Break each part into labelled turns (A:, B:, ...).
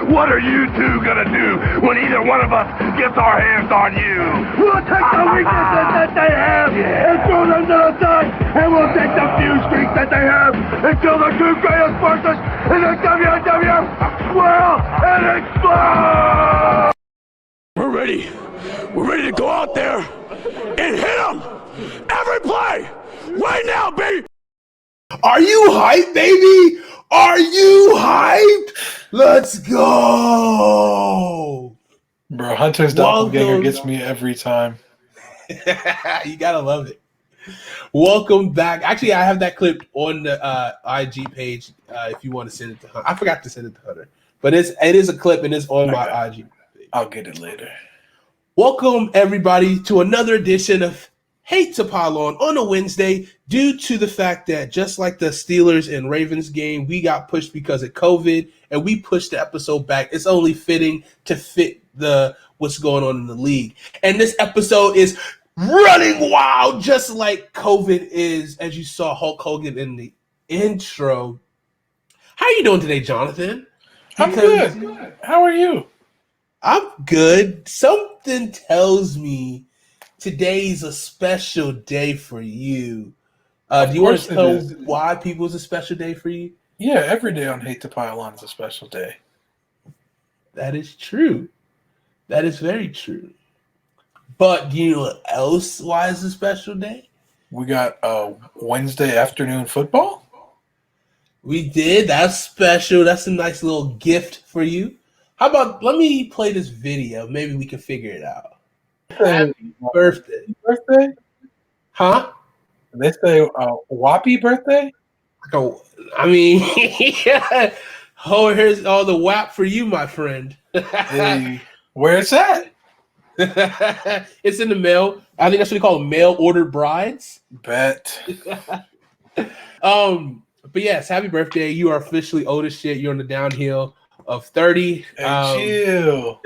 A: What are you two gonna do when either one of us gets our hands on you? We'll take the weaknesses that they have and throw them to the side, and we'll take the few streaks that they have until the two greatest forces in the WWF swell and explode! We're ready. We're ready to go out there and hit them every play right now, baby.
B: Are you hyped, baby? Are you hyped? Let's go.
C: Bro, Hunter's doppelganger gets me every time.
B: You gotta love it. Welcome back. Actually, I have that clip on the IG page if you want to send it to Hunter. I forgot to send it to Hunter, but it is a clip and it's on my IG page.
C: I'll get it later.
B: Welcome, everybody, to another edition of Hate2Pylon on a Wednesday. Due to the fact that just like the Steelers and Ravens game, we got pushed because of COVID, and we pushed the episode back. It's only fitting to fit what's going on in the league. And this episode is running wild, just like COVID is, as you saw Hulk Hogan in the intro. How are you doing today, Jonathan?
C: I'm good. How are you?
B: I'm good. Something tells me today's a special day for you. Do you want to tell why people's a special day for you?
C: Yeah, every day on Hate2Pylon is a special day.
B: That is true. That is very true. But do you know what else why it's a special day?
C: We got Wednesday afternoon football.
B: We did. That's special. That's a nice little gift for you. How about let me play this video? Maybe we can figure it out. Happy birthday.
C: Birthday?
B: Huh?
C: They say Whoppy birthday?
B: I mean, yeah. Oh, here's all the WAP for you, my friend.
C: Hey, where it's at?
B: It's in the mail. I think that's what they call mail order brides.
C: Bet.
B: But yes, happy birthday. You are officially old as shit. You're on the downhill of 30.
C: Hey, chill.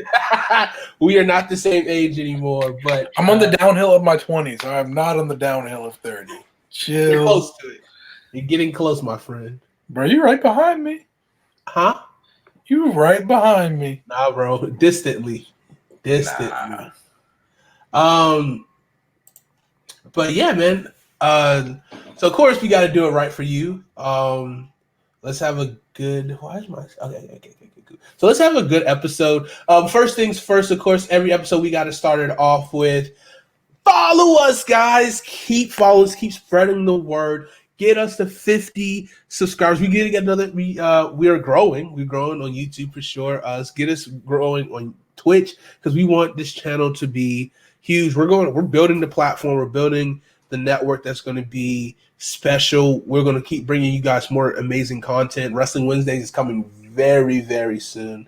B: We are not the same age anymore, but
C: I'm on the downhill of my 20s. I'm not on the downhill of 30. Chill.
B: You're close to it. You're getting close, my friend.
C: Bro, you right behind me.
B: Huh?
C: You right behind me.
B: Nah, bro. Distantly.
C: Nah.
B: But yeah, man. So of course we got to do it right for you. Let's have a good. Okay. So let's have a good episode. First things first, of course, every episode we got to start it off with follow us, guys. Keep following us. Keep spreading the word. Get us to 50 subscribers. We get to get another. We are growing. We're growing on YouTube for sure. Get us growing on Twitch because we want this channel to be huge. We're building the platform. We're building the network that's going to be special. We're going to keep bringing you guys more amazing content. Wrestling Wednesdays is coming very, very soon.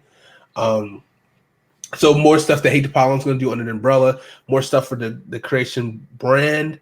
B: So more stuff that Hate2Pylon is going to do under the umbrella. More stuff for the creation brand.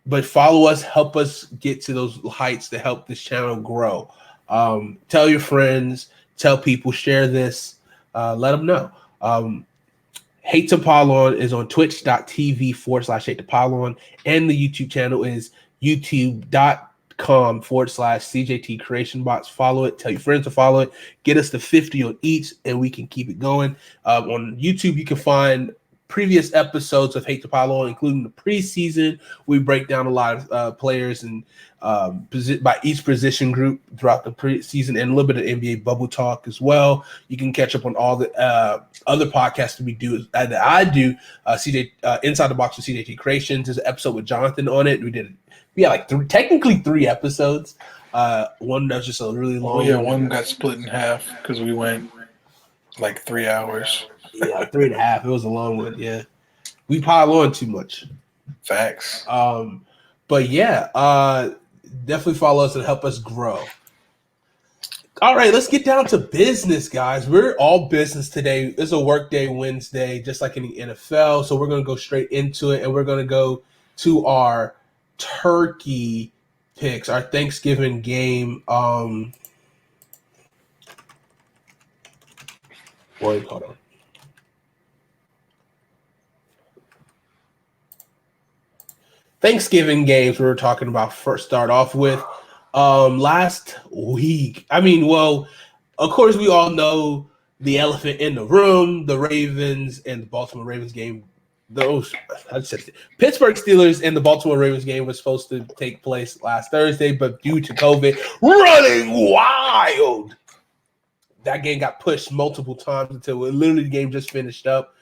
B: But follow us, help us get to those heights to help this channel grow. Tell your friends, tell people, share this, let them know. Hate2Pylon is on twitch.tv/Hate2Pylon, and the YouTube channel is youtube.com/CJT Creation Box. Follow it, tell your friends to follow it, get us to 50 on each, and we can keep it going. On YouTube, you can find previous episodes of Hate2Pylon, including the preseason. We break down a lot of players and by each position group throughout the preseason, and a little bit of NBA bubble talk as well. You can catch up on all the other podcasts that we do. That I do. CJ Inside the Box with CJT Creations. There's an episode with Jonathan on it. We had like three episodes. One that was just a really long.
C: One got split in half because we went like 3 hours.
B: Yeah, 3.5. It was a long one. Yeah, we pile on too much.
C: Facts.
B: But yeah, definitely follow us and help us grow. All right, let's get down to business, guys. We're all business today. It's a workday Wednesday, just like in the NFL. So we're going to go straight into it, and we're going to go to our turkey picks, our Thanksgiving game. Hold on. Thanksgiving games we were talking about first start off with last week. of course, we all know the elephant in the room: the Ravens and the Baltimore Ravens game. Pittsburgh Steelers and the Baltimore Ravens game was supposed to take place last Thursday, but due to COVID running wild, that game got pushed multiple times until literally the game just finished up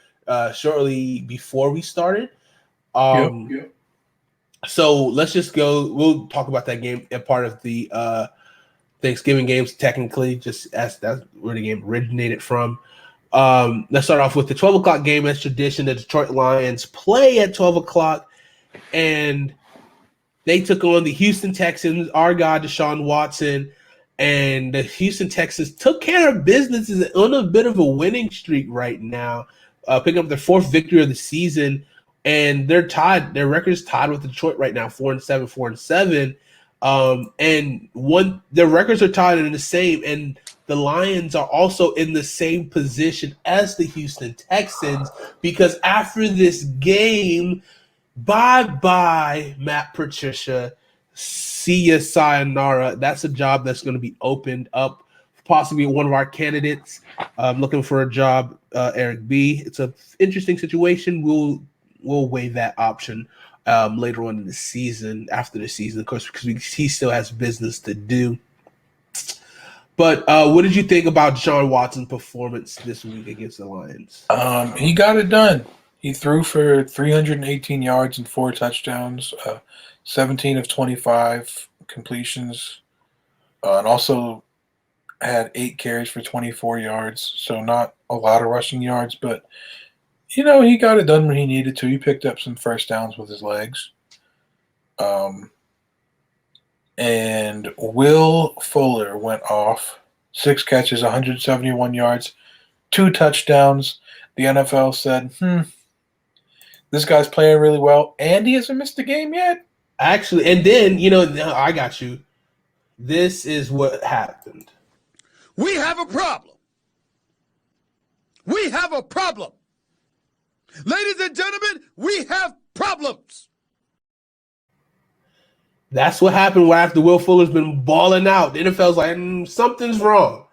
B: shortly before we started.
C: Yep.
B: So let's just go. We'll talk about that game as part of the Thanksgiving games, technically, just as that's where the game originated from. Let's start off with the 12 o'clock game as tradition. The Detroit Lions play at 12 o'clock, and they took on the Houston Texans, our guy Deshaun Watson, and the Houston Texans took care of business, is on a bit of a winning streak right now, picking up their fourth victory of the season, and they're tied. Their record is tied with Detroit right now, 4-7, 4-7. And their records are tied in the same, and the Lions are also in the same position as the Houston Texans, because after this game, bye Matt Patricia, see ya, sayonara. That's a job that's going to be opened up, possibly one of our candidates looking for a job, Eric B. It's an interesting situation. We'll weigh that option later on in the season, after the season, of course, because he still has business to do. But what did you think about Deshaun Watson's performance this week against the Lions?
C: He got it done. He threw for 318 yards and 4 touchdowns, 17 of 25 completions, and also had 8 carries for 24 yards. So not a lot of rushing yards, but he got it done when he needed to. He picked up some first downs with his legs. And Will Fuller went off. 6 catches, 171 yards, 2 touchdowns. The NFL said, this guy's playing really well, and he hasn't missed a game yet.
B: Actually, and then, I got you. This is what happened.
A: We have a problem. We have a problem. Ladies and gentlemen, we have problems.
B: That's what happened after Will Fuller's been balling out. The NFL's like, something's wrong.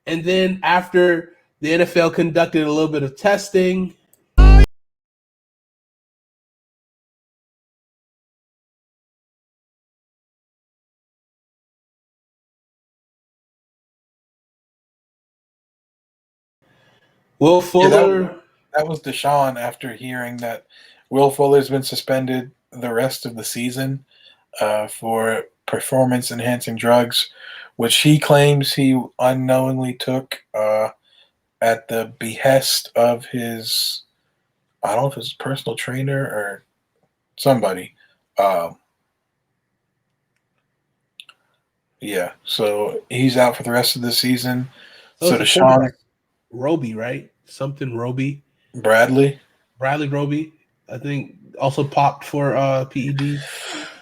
B: And then after the NFL conducted a little bit of testing, Will Fuller.
C: That was Deshaun after hearing that Will Fuller's been suspended the rest of the season for performance-enhancing drugs, which he claims he unknowingly took at the behest of his, I don't know if it's personal trainer or somebody. Yeah, so he's out for the rest of the season. So Deshaun
B: Roby, right? Something Roby.
C: Bradley
B: Roby, I think, also popped for PED,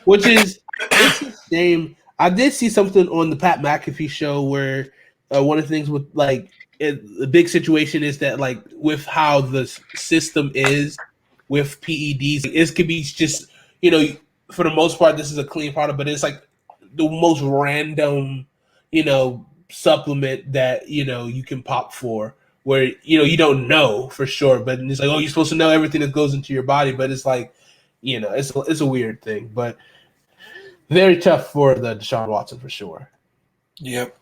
B: which is it's a shame. I did see something on the Pat McAfee show where one of the things with the big situation is that with how the system is with PEDs, it could be just for the most part this is a clean product, but it's like the most random supplement that you can pop for, where you don't know for sure, but it's like, oh, you're supposed to know everything that goes into your body, but it's like it's a weird thing, but very tough for the Deshaun Watson for sure.
C: Yep.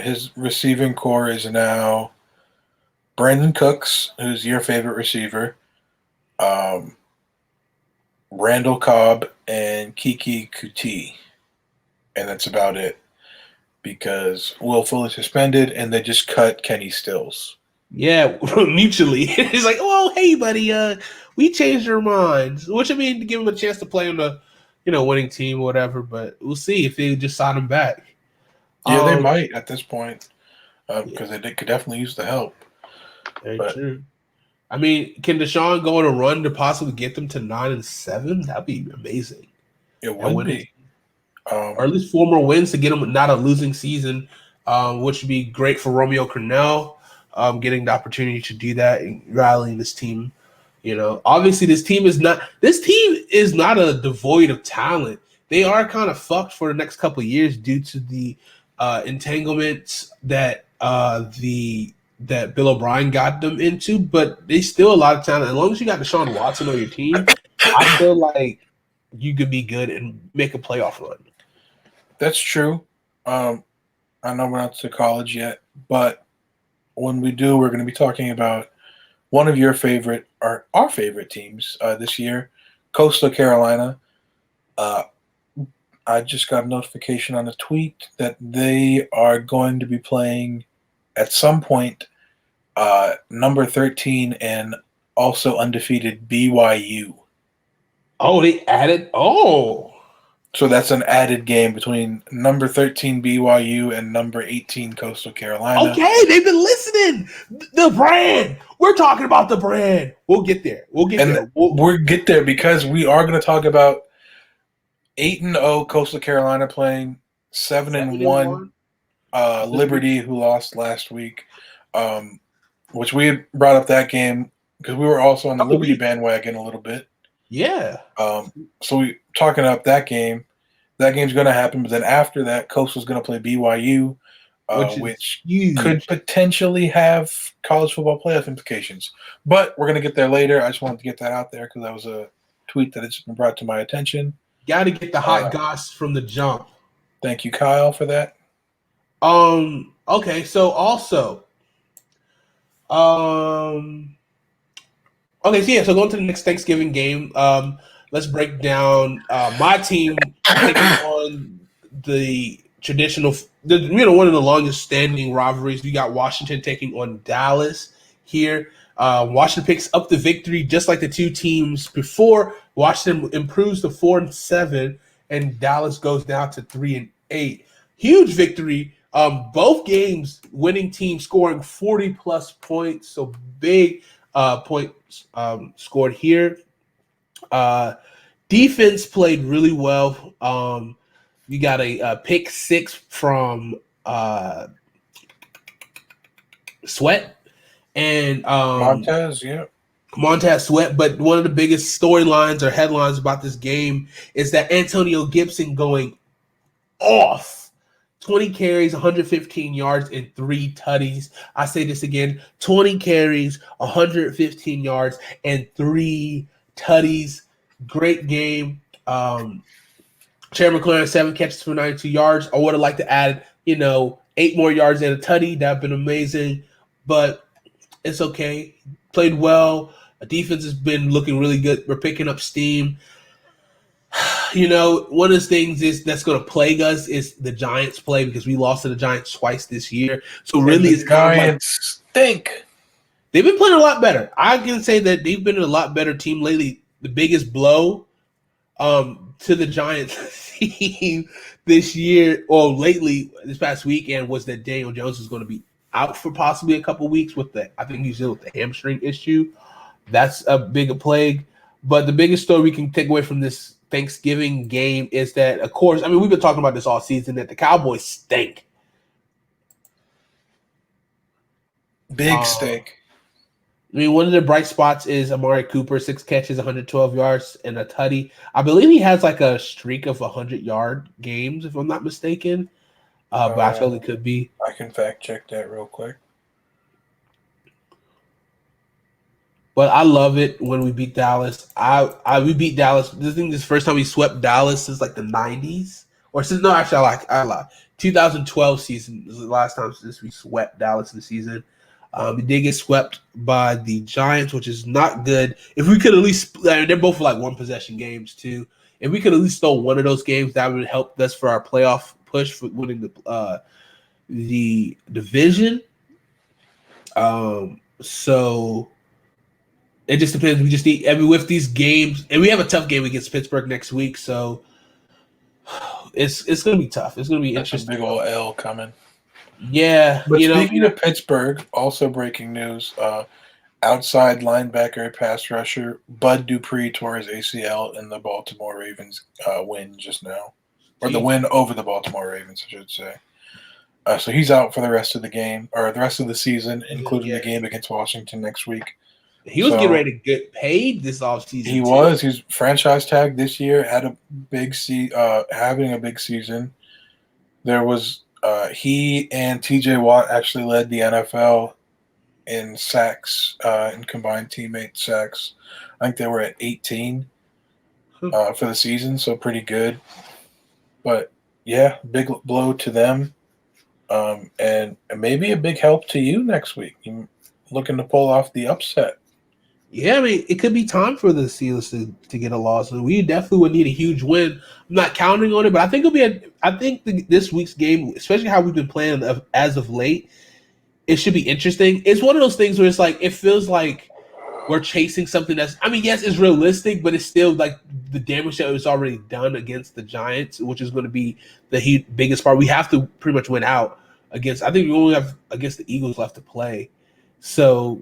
C: His receiving core is now Brandon Cooks, who's your favorite receiver, Randall Cobb, and Kiki Kuti. And that's about it, because Will Fuller suspended and they just cut Kenny Stills.
B: Yeah, mutually. He's like, oh, hey, buddy, we changed our minds. Which, I mean, to give him a chance to play on the winning team or whatever, but we'll see if they just sign him back.
C: Yeah, they might at this point, because they could definitely use the help.
B: Very true. I mean, can Deshaun go on a run to possibly get them to 9-7? That'd be amazing.
C: It would be.
B: Or at least 4 more wins to get them not a losing season, which would be great for Romeo Crennel, getting the opportunity to do that and rallying this team. Obviously this team is not a devoid of talent. They are kind of fucked for the next couple of years due to the entanglements that that Bill O'Brien got them into, but they still a lot of talent. As long as you got Deshaun Watson on your team, I feel like you could be good and make a playoff run.
C: That's true. I know we're not to college yet, but when we do, we're going to be talking about one of your favorite, or our favorite teams this year, Coastal Carolina. I just got a notification on a tweet that they are going to be playing at some point number 13 and also undefeated BYU.
B: Oh, they added. Oh,
C: so that's an added game between number 13 BYU and number 18 Coastal Carolina.
B: Okay, they've been listening. The brand. We're talking about the brand. We'll get there. We'll get
C: there because we are going to talk about 8-0 Coastal Carolina playing 7-1 Liberty, who lost last week, which we had brought up that game because we were also on the Liberty bandwagon a little bit.
B: Yeah.
C: So we talking up that game. That game's going to happen, but then after that, Coastal's going to play BYU, which could potentially have college football playoff implications. But we're going to get there later. I just wanted to get that out there because that was a tweet that has been brought to my attention.
B: Got to get the hot goss from the jump.
C: Thank you, Kyle, for that.
B: Okay, so also, okay, so yeah, so going to the next Thanksgiving game, let's break down my team taking on the traditional, one of the longest standing rivalries. We got Washington taking on Dallas here. Washington picks up the victory just like the two teams before. Washington improves to 4-7, and Dallas goes down to 3-8. Huge victory. Both games, winning team scoring 40-plus points, so big points scored here. Defense played really well. You got a pick six from Sweat and
C: Montez, yeah.
B: Montez Sweat, but one of the biggest storylines or headlines about this game is that Antonio Gibson going off. 20 carries, 115 yards, and 3 tutties. I say this again, 20 carries, 115 yards, and 3 tutties. Great game. Terry McLaurin, 7 catches for 92 yards. I would have liked to add, 8 more yards and a tutty. That would have been amazing, but it's okay. Played well. The defense has been looking really good. We're picking up steam. One of the things that's going to plague us is the Giants play because we lost to the Giants twice this year. So really, it's kind of like
C: stink.
B: They've been playing a lot better. I can say that they've been a lot better team lately. The biggest blow to the Giants team this year or lately, this past weekend, was that Daniel Jones is going to be out for possibly a couple weeks I think he's dealing with the hamstring issue. That's a big plague. But the biggest story we can take away from this Thanksgiving game is that, of course, we've been talking about this all season, that the Cowboys stink.
C: Big stink.
B: One of the bright spots is Amari Cooper, 6 catches, 112 yards, and a tutty. I believe he has like a streak of 100-yard games, if I'm not mistaken. But I feel it could be.
C: I can fact check that real quick.
B: But I love it when we beat Dallas. We beat Dallas. This is the first time we swept Dallas since like the 90s. Or since, no, actually, I lied. 2012 season was the last time since we swept Dallas in the season. We did get swept by the Giants, which is not good. If we could at least, they're both like one possession games too. If we could at least stole one of those games, that would help us for our playoff push for winning the division. So it just depends. We just need with these games, and we have a tough game against Pittsburgh next week. So it's going to be tough. It's going to be interesting.
C: A big old L coming.
B: Yeah,
C: but speaking of Pittsburgh, also breaking news: outside linebacker, pass rusher Bud Dupree tore his ACL in the Baltimore Ravens win just now, or the win over the Baltimore Ravens, I should say. So he's out for the rest of the game or the rest of the season, including the game against Washington next week.
B: He was getting ready to get paid this offseason.
C: He was. He's franchise tagged this year. Had a big having a big season. There was He and T.J. Watt actually led the NFL in sacks, in combined teammate sacks. I think they were at 18 for the season, so pretty good. But yeah, big blow to them, and maybe a big help to you next week. You looking to pull off the upset?
B: Yeah, I mean, it could be time for the Steelers to get a loss. We definitely would need a huge win. I'm not counting on it, but I think it'll be. I think this week's game, especially how we've been playing as of late, it should be interesting. It's one of those things where it's like it feels like we're chasing something that's. I mean, yes, it's realistic, but it's still like the damage that was already done against the Giants, which is going to be the biggest part. We have to pretty much win out against. I think we only have against the Eagles left to play, so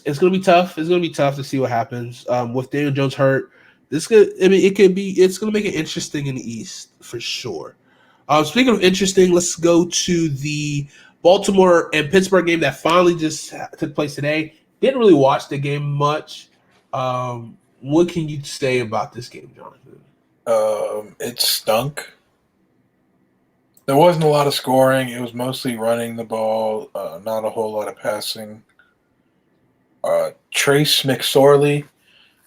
B: it's going to be tough. It's going to be tough to see what happens with Daniel Jones hurt. This could. I mean, it could be. It's going to make it interesting in the East for sure. Speaking of interesting, let's go to the Baltimore and Pittsburgh game that finally just took place today. Didn't really watch the game much. What can you say about this game, Jonathan?
C: It stunk. There wasn't a lot of scoring. It was mostly running the ball, not a whole lot of passing. Trace McSorley,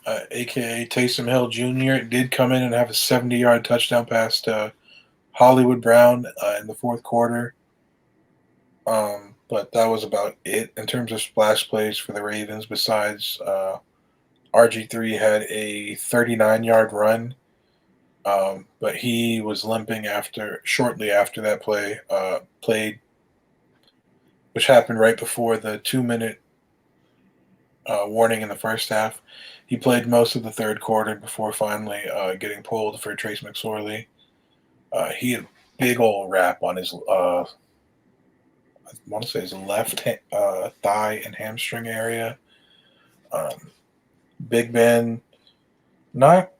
C: a.k.a. Taysom Hill Jr., did come in and have a 70-yard touchdown pass to Hollywood Brown in the fourth quarter. But that was about it in terms of splash plays for the Ravens. Besides, RG3 had a 39-yard run, but he was limping shortly after that played, which happened right before the 2-minute warning in the first half. He played most of the third quarter before finally getting pulled for Trace McSorley. He had a big old wrap on his I want to say his left thigh and hamstring area. Big Ben, not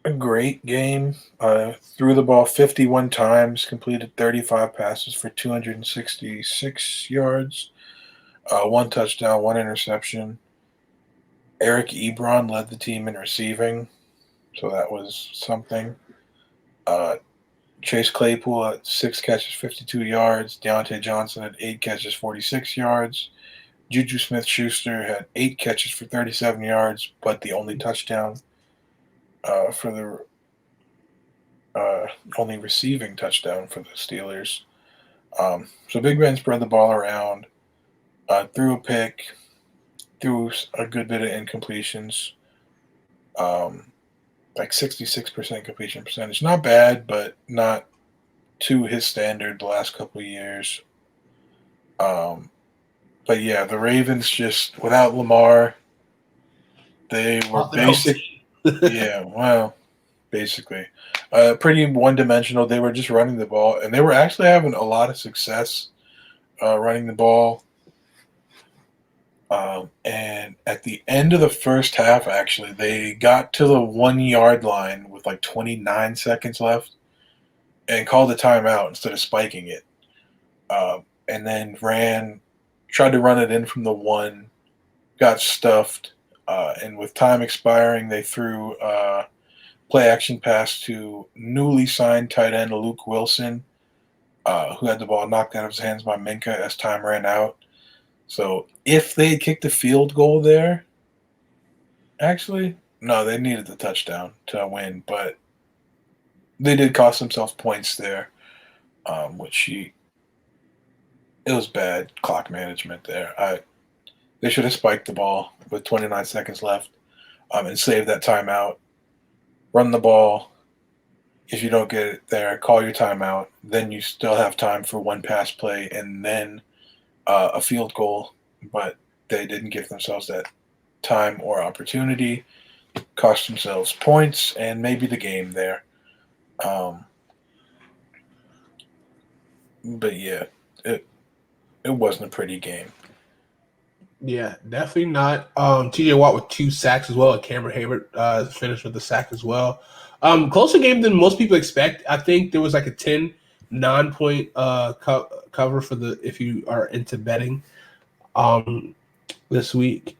C: a great game. Threw the ball 51 times, completed 35 passes for 266 yards, 1 touchdown, 1 interception. Eric Ebron led the team in receiving, so that was something. Chase Claypool at 6 catches, 52 yards. Deontay Johnson had 8 catches, 46 yards. Juju Smith-Schuster had 8 catches for 37 yards, but the only touchdown for the only receiving touchdown for the Steelers. So Big Ben spread the ball around, threw a pick, threw a good bit of incompletions. Like 66% completion percentage. Not bad, but not to his standard the last couple of years. But yeah, the Ravens just, without Lamar, they were basically pretty one-dimensional. They were just running the ball, and they were actually having a lot of success running the ball. And at the end of the first half, actually, they got to the 1-yard line with like 29 seconds left and called a timeout instead of spiking it. And then tried to run it in from the 1, got stuffed. And with time expiring, they threw a play-action pass to newly signed tight end Luke Wilson, who had the ball knocked out of his hands by Minka as time ran out. So if they had kicked a field goal there, actually, no, they needed the touchdown to win, but they did cost themselves points there, it was bad clock management there. They should have spiked the ball with 29 seconds left and saved that timeout. Run the ball. If you don't get it there, call your timeout. Then you still have time for 1 pass play and then a field goal, but they didn't give themselves that time or opportunity, cost themselves points and maybe the game there. But yeah, it wasn't a pretty game.
B: Yeah, definitely not. TJ Watt with 2 sacks as well. And Cameron Hayward finished with the sack as well. Closer game than most people expect. I think there was like a 10 9-point cover for if you are into betting this week.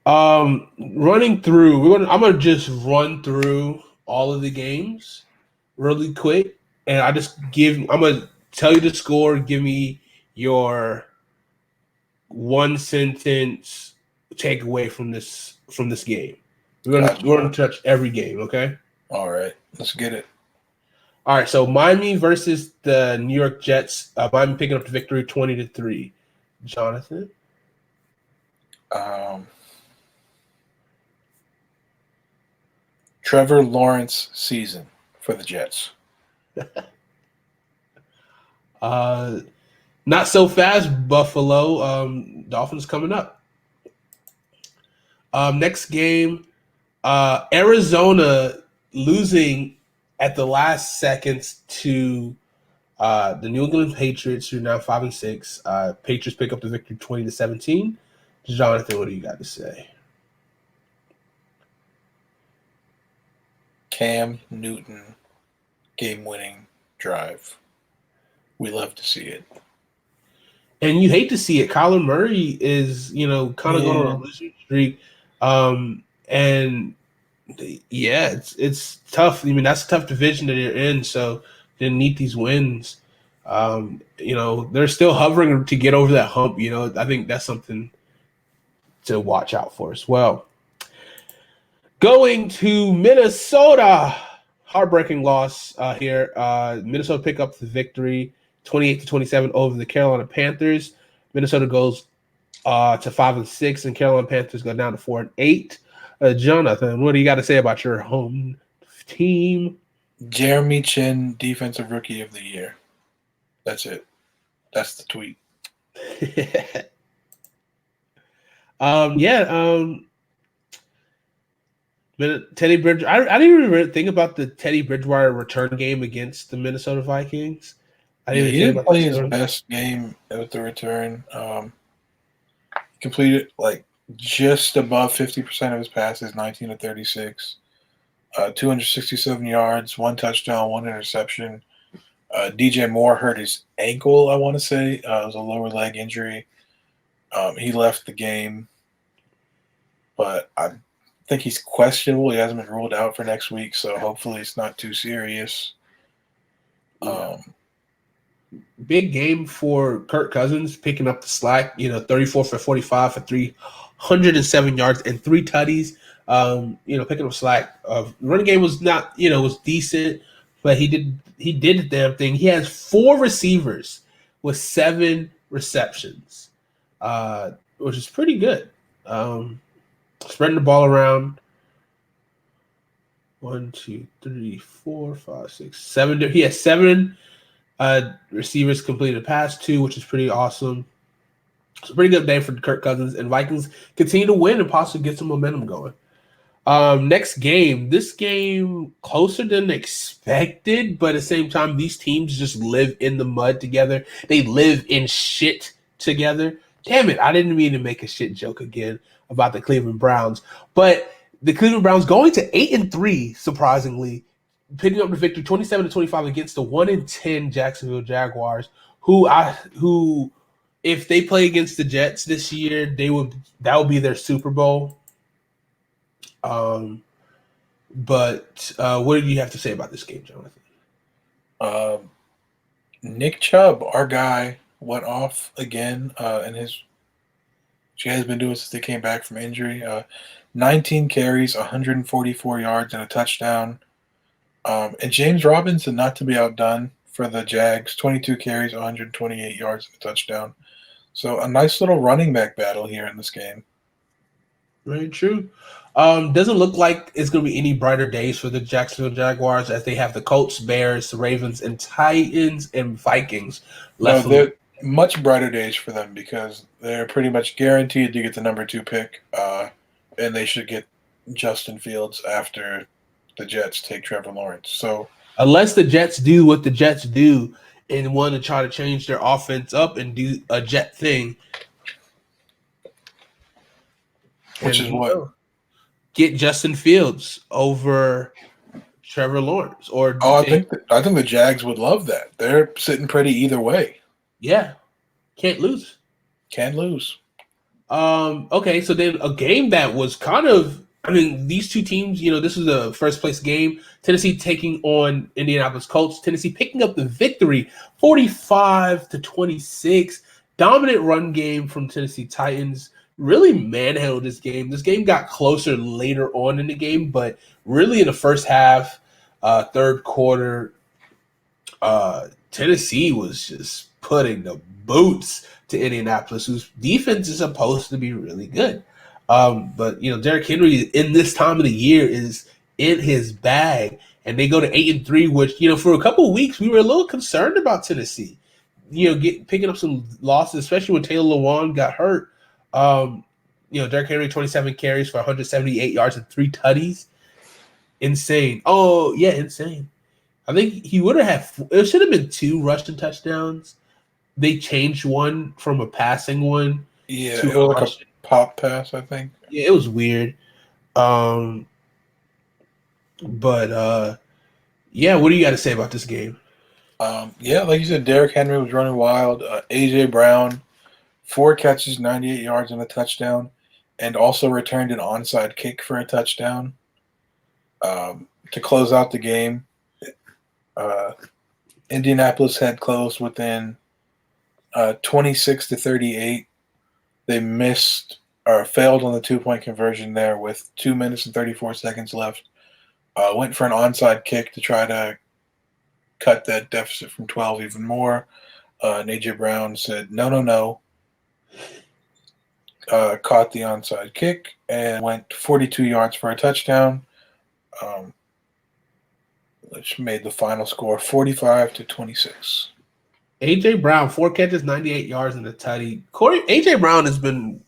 B: Running through, I'm gonna just run through all of the games really quick, and I'm gonna tell you the score. Give me your one sentence takeaway from this game. We're gonna touch every game. Okay.
C: All right. Let's get it.
B: All right. So Miami versus the New York Jets. Miami picking up the victory, 20-3. Jonathan.
C: Trevor Lawrence season for the Jets.
B: Not so fast, Buffalo. Dolphins coming up. Next game, Arizona losing at the last seconds to the New England Patriots, who are now 5-6. Patriots pick up the victory 20-17. Jonathan, what do you got to say?
C: Cam Newton game-winning drive. We love to see it.
B: And you hate to see it. Kyler Murray is, kind of going on a losing streak. And yeah, it's tough. I mean, that's a tough division that they're in, so they need these wins. They're still hovering to get over that hump. I think that's something to watch out for as well. Going to Minnesota, heartbreaking loss here. Minnesota pick up the victory, 28-27 over the Carolina Panthers. Minnesota goes to 5-6, and Carolina Panthers go down to 4-8. Jonathan, what do you got to say about your home team?
C: Jeremy Chin, Defensive Rookie of the Year. That's it. That's the tweet.
B: Teddy Bridgewater. I didn't even think about the Teddy Bridgewater return game against the Minnesota Vikings.
C: He didn't play his best game with the return. Completed just above 50% of his passes, 19-36, 267 yards, 1 touchdown, 1 interception. DJ Moore hurt his ankle, I want to say. It was a lower leg injury. He left the game, but I think he's questionable. He hasn't been ruled out for next week, so hopefully it's not too serious.
B: Big game for Kirk Cousins, picking up the slack, 34 for 45 for 307 yards and 3 tutties. Picking up slack. Running game was not, was decent, but he did the damn thing. He has 4 receivers with 7 receptions, which is pretty good. Spreading the ball around. 1, 2, 3, 4, 5, 6, 7. He has 7 receivers completed a pass, 2, which is pretty awesome. It's a pretty good day for Kirk Cousins, and Vikings continue to win and possibly get some momentum going. Next game. This game closer than expected, but at the same time, these teams just live in the mud together. They live in shit together. Damn it, I didn't mean to make a shit joke again about the Cleveland Browns. But the Cleveland Browns going to 8-3, surprisingly, picking up the victory 27-25 against the 1-10 Jacksonville Jaguars, who if they play against the Jets this year, that would be their Super Bowl. But what do you have to say about this game, Jonathan?
C: Nick Chubb, our guy, went off again, and she has been doing since they came back from injury. 19 carries, 144 yards, and a touchdown. And James Robinson, not to be outdone for the Jags, 22 carries, 128 yards, and a touchdown. So a nice little running back battle here in this game.
B: Very true. Doesn't look like it's going to be any brighter days for the Jacksonville Jaguars, as they have the Colts, Bears, Ravens, and Titans and Vikings left.
C: No, they're much brighter days for them because they're pretty much guaranteed to get the number 2 pick, and they should get Justin Fields after the Jets take Trevor Lawrence. So
B: unless the Jets do what the Jets do and want to try to change their offense up and do a Jet thing,
C: which is what?
B: Get Justin Fields over Trevor Lawrence.
C: I think the Jags would love that. They're sitting pretty either way.
B: Yeah. Can't lose.
C: Can't lose.
B: Okay, so then a game that was kind of I mean, these two teams, this is the first place game. Tennessee taking on Indianapolis Colts. Tennessee picking up the victory, 45-26. Dominant run game from Tennessee Titans. Really manhandled this game. This game got closer later on in the game, but really in the first half, third quarter, Tennessee was just putting the boots to Indianapolis, whose defense is supposed to be really good. But Derrick Henry in this time of the year is in his bag, and they go to 8-3, which for a couple of weeks we were a little concerned about Tennessee. Picking up some losses, especially when Taylor Lewan got hurt. Derrick Henry 27 carries for 178 yards and 3 tutties. Insane. Oh yeah, insane. I think he would have had. It should have been 2 rushing touchdowns. They changed one from a passing one.
C: Yeah,
B: to
C: it was like a pop pass, I think.
B: Yeah, it was weird. But yeah, what do you got to say about this game?
C: Yeah, like you said, Derrick Henry was running wild. A.J. Brown, 4 catches, 98 yards and a touchdown, and also returned an onside kick for a touchdown to close out the game. Indianapolis had closed within 26-38. They missed or failed on the 2-point conversion there with 2 minutes and 34 seconds left. Went for an onside kick to try to cut that deficit from 12 even more. And A.J. Brown said, no. Caught the onside kick and went 42 yards for a touchdown, which made the final score 45-26.
B: A.J. Brown, 4 catches, 98 yards, and a tutty. A.J. Brown has been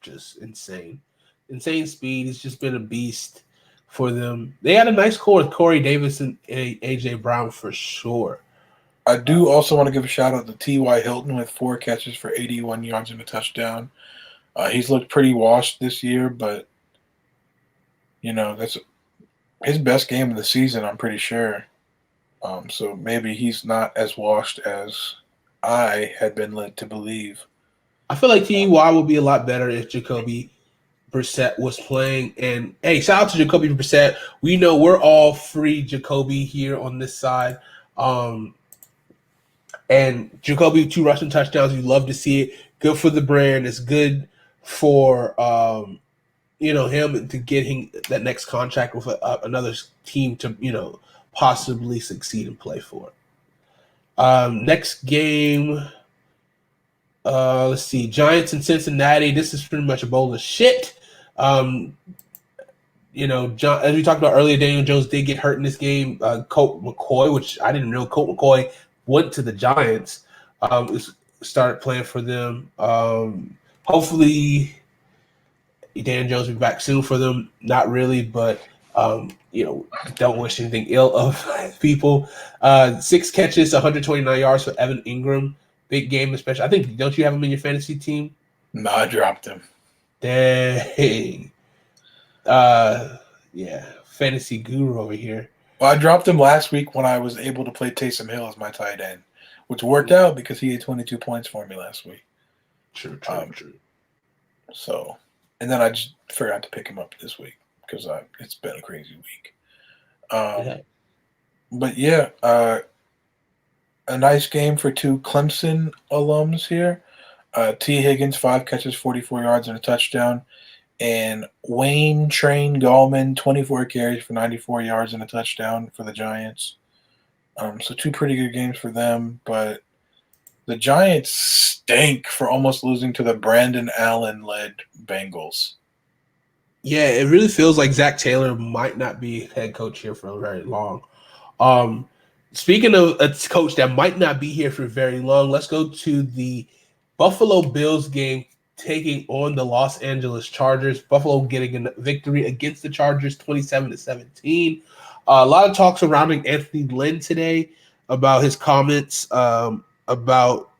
B: just insane. Insane speed. He's just been a beast for them. They had a nice core with Corey Davis and A.J. Brown for sure.
C: I do also want to give a shout-out to T.Y. Hilton with 4 catches for 81 yards and a touchdown. He's looked pretty washed this year, but, that's his best game of the season, I'm pretty sure. So maybe he's not as washed as I had been led to believe.
B: I feel like T.Y. would be a lot better if Jacoby Brissett was playing. And, hey, shout out to Jacoby Brissett. We know we're all free Jacoby here on this side. And Jacoby, 2 rushing touchdowns. We love to see it. Good for the brand. It's good for him to get that next contract with another team to possibly succeed and play for. Next game, let's see, Giants and Cincinnati. This is pretty much a bowl of shit. John, as we talked about earlier, Daniel Jones did get hurt in this game. Colt McCoy, which I didn't know, Colt McCoy went to the Giants. Started playing for them. Hopefully, Dan Jones will be back soon for them. Not really, but don't wish anything ill of people. 6 catches, 129 yards for Evan Ingram. Big game, especially. I think, don't you have him in your fantasy team?
C: No, I dropped him.
B: Dang. Yeah, fantasy guru over here.
C: Well, I dropped him last week when I was able to play Taysom Hill as my tight end, which worked out because he had 22 points for me last week.
B: True.
C: So, and then I just forgot to pick him up this week because it's been a crazy week. But yeah, a nice game for 2 Clemson alums here. T. Higgins, 5 catches, 44 yards and a touchdown. And Wayne Train Gallman, 24 carries for 94 yards and a touchdown for the Giants. So 2 pretty good games for them. But the Giants stink for almost losing to the Brandon Allen-led Bengals.
B: Yeah, it really feels like Zach Taylor might not be head coach here for very long. Speaking of a coach that might not be here for very long, let's go to the Buffalo Bills game taking on the Los Angeles Chargers. Buffalo getting a victory against the Chargers, 27-17. A lot of talk surrounding Anthony Lynn today about his comments about,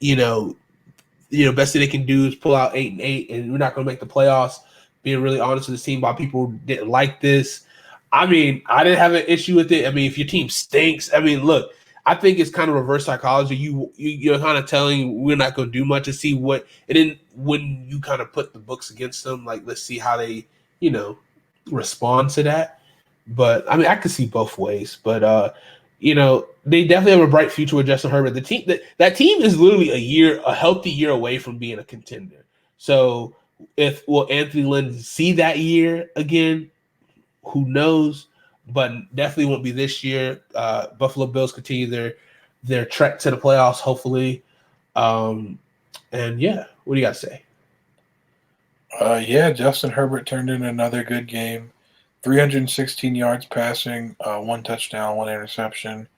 B: best thing they can do is pull out 8-8, and we're not going to make the playoffs. Being really honest with the team, why people didn't like this. I mean, I didn't have an issue with it. I mean, if your team stinks, look, I think it's kind of reverse psychology. You're kind of telling we're not going to do much to see what – and then when you kind of put the books against them, like, let's see how they, respond to that. But I mean, I could see both ways. But they definitely have a bright future with Justin Herbert. The team that team is literally a healthy year away from being a contender. So will Anthony Lynn see that year again? Who knows? But definitely won't be this year. Buffalo Bills continue their trek to the playoffs, hopefully. And yeah, what do you got to say?
C: Justin Herbert turned in another good game. 316 yards passing, 1 touchdown, 1 interception.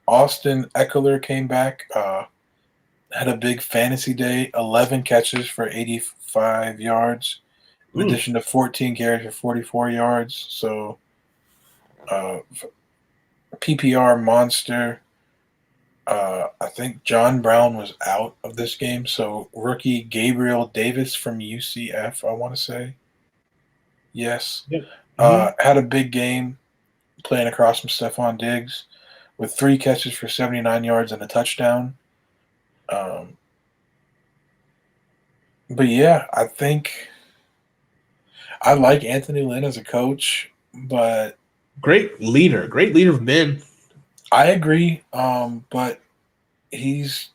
C: Austin Eckler came back, had a big fantasy day, 11 catches for 85 yards, in addition to 14 carries for 44 yards. So, PPR monster. I think John Brown was out of this game, so rookie Gabriel Davis from UCF, I want to say. Yes.
B: Yep.
C: Had a big game playing across from Stephon Diggs with 3 catches for 79 yards and a touchdown. But yeah, I think I like Anthony Lynn as a coach, but
B: great leader of men.
C: I agree, but he's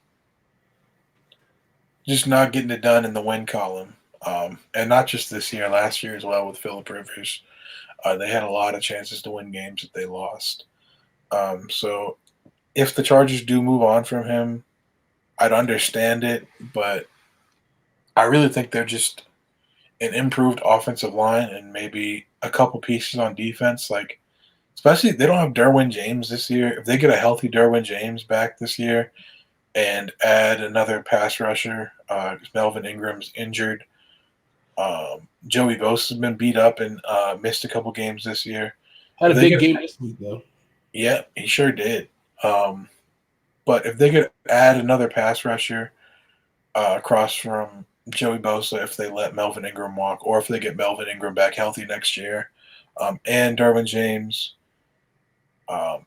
C: just not getting it done in the win column. And not just this year, last year as well with Phillip Rivers. They had a lot of chances to win games that they lost. So if the Chargers do move on from him, I'd understand it, but I really think they're just an improved offensive line and maybe a couple pieces on defense. Like, especially they don't have Derwin James this year. If they get a healthy Derwin James back this year and add another pass rusher, Melvin Ingram's injured. Joey Bosa has been beat up and missed a couple games this year.
B: Had a big game this week, though.
C: Yeah, he sure did. But if they could add another pass rusher across from Joey Bosa, if they let Melvin Ingram walk, or if they get Melvin Ingram back healthy next year, and Derwin James,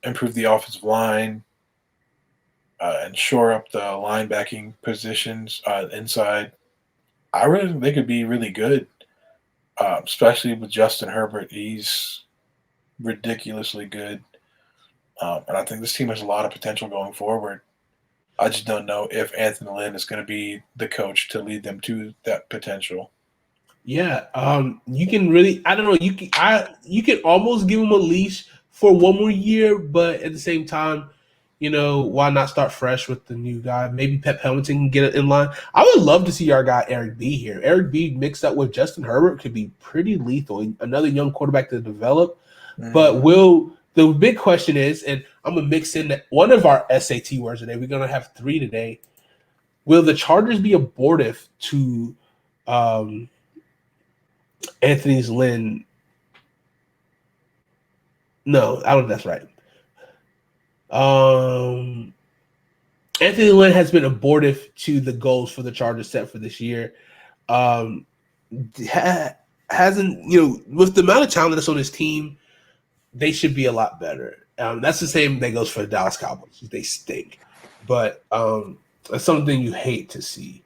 C: improve the offensive line, and shore up the linebacking positions inside, I really think they could be really good, especially with Justin Herbert. He's ridiculously good. And I think this team has a lot of potential going forward. I just don't know if Anthony Lynn is going to be the coach to lead them to that potential.
B: Yeah, you can really. I don't know. You can almost give him a leash for one more year, but at the same time, why not start fresh with the new guy? Maybe Pep Hamilton can get it in line. I would love to see our guy Eric B here. Eric B mixed up with Justin Herbert could be pretty lethal. Another young quarterback to develop, but the big question is, and I'm going to mix in one of our SAT words today. We're going to have 3 today. Will the Chargers be abortive to Anthony Lynn? No, I don't think that's right. Anthony Lynn has been abortive to the goals for the Chargers set for this year. Hasn't, with the amount of talent that's on his team, they should be a lot better. That's the same that goes for the Dallas Cowboys. They stink. But that's something you hate to see.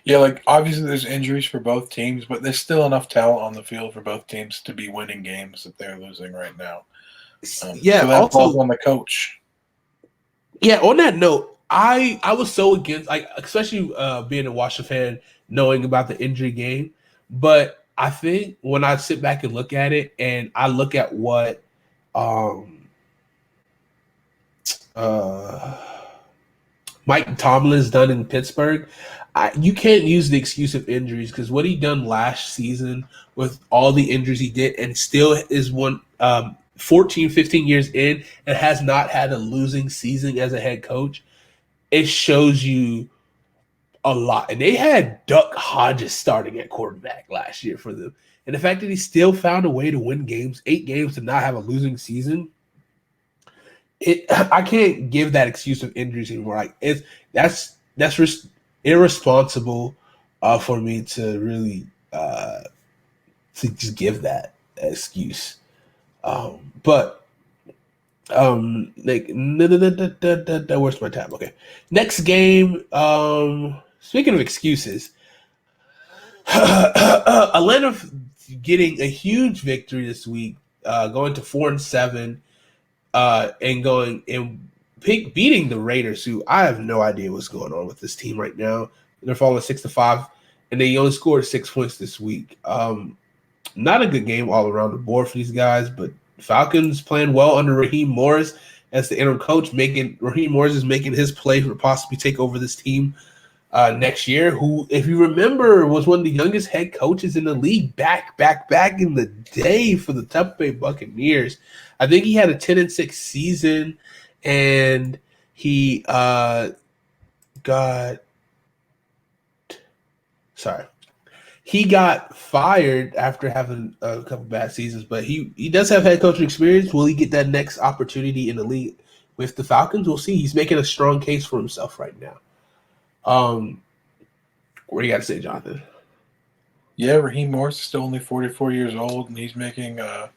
C: Yeah, like obviously there's injuries for both teams, but there's still enough talent on the field for both teams to be winning games that they're losing right now. So that
B: also
C: falls on the coach.
B: Yeah, on that note, I was so against, especially being a Washington fan, knowing about the injury game. But I think when I sit back and look at it, and I look at what Mike Tomlin's done in Pittsburgh, you can't use the excuse of injuries, because what he done last season with all the injuries he did, and still is 14, 15 years in and has not had a losing season as a head coach, it shows you a lot. And they had Duck Hodges starting at quarterback last year for them. And the fact that he still found a way to win games, 8 games, to not have a losing season, I can't give that excuse of injuries anymore. That's irresponsible for me to really to just give that excuse. But where's my tab? Okay, next game. Speaking of excuses, Atlanta getting a huge victory this week, going to 4-7, and beating the Raiders, who I have no idea what's going on with this team right now. They're falling 6-5, and they only scored 6 points this week. Not a good game all around the board for these guys, but Falcons playing well under Raheem Morris as the interim coach. Raheem Morris is making his play to possibly take over this team next year, who, if you remember, was one of the youngest head coaches in the league back in the day for the Tampa Bay Buccaneers. I think he had a 10-6 season, and he he got fired after having a couple bad seasons, but he does have head coaching experience. Will he get that next opportunity in the league with the Falcons? We'll see. He's making a strong case for himself right now. What do you got to say, Jonathan?
C: Yeah, Raheem Morris is still only 44 years old, and he's making a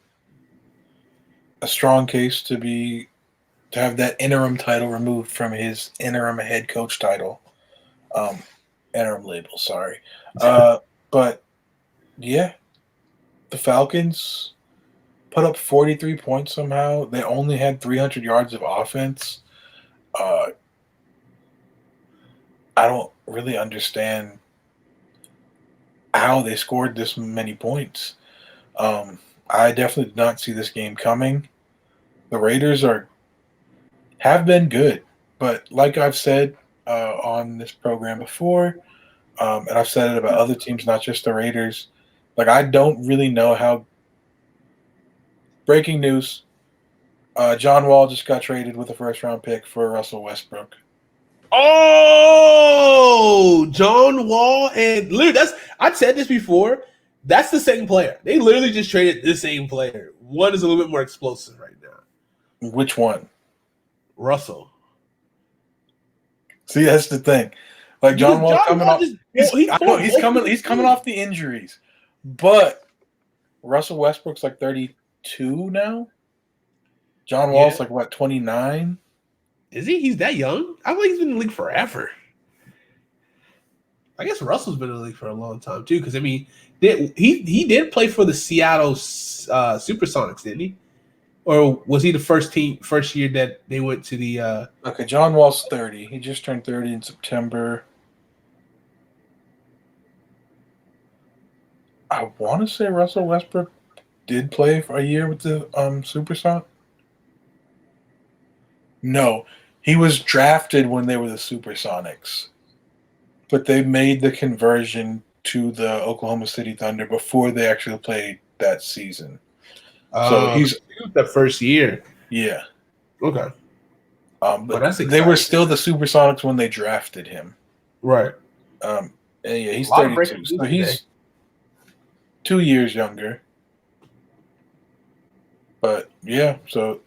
C: strong case to have that interim title removed from his interim head coach title. Interim label, sorry. But yeah, the Falcons put up 43 points somehow. They only had 300 yards of offense. I don't really understand how they scored this many points. I definitely did not see this game coming. The Raiders have been good, but like I've said on this program before, and I've said it about other teams, not just the Raiders, like I don't really know how. Breaking news: John Wall just got traded with a first-round pick for Russell Westbrook.
B: Oh, John Wall, and literally, I've said this before. That's the same player. They literally just traded the same player. One is a little bit more explosive right now.
C: Which one?
B: Russell.
C: See, that's the thing. Like John Wall coming off, he's coming off the injuries, but Russell Westbrook's like 32 now. John Wall's like what, 29?
B: Is he? He's that young? I think he's been in the league forever. I guess Russell's been in the league for a long time too. Because I mean, he did play for the Seattle Supersonics, didn't he? Or was he the first year that they went to the?
C: Okay, John Wall's 30. He just turned 30 in September. I want to say Russell Westbrook did play for a year with the Supersonics. No, he was drafted when they were the Supersonics, but they made the conversion to the Oklahoma City Thunder before they actually played that season. So he was
B: the first year.
C: Yeah.
B: Okay.
C: But they were still the Supersonics when they drafted him.
B: Right.
C: And yeah, he's 32. So he's 2 years younger. But yeah, so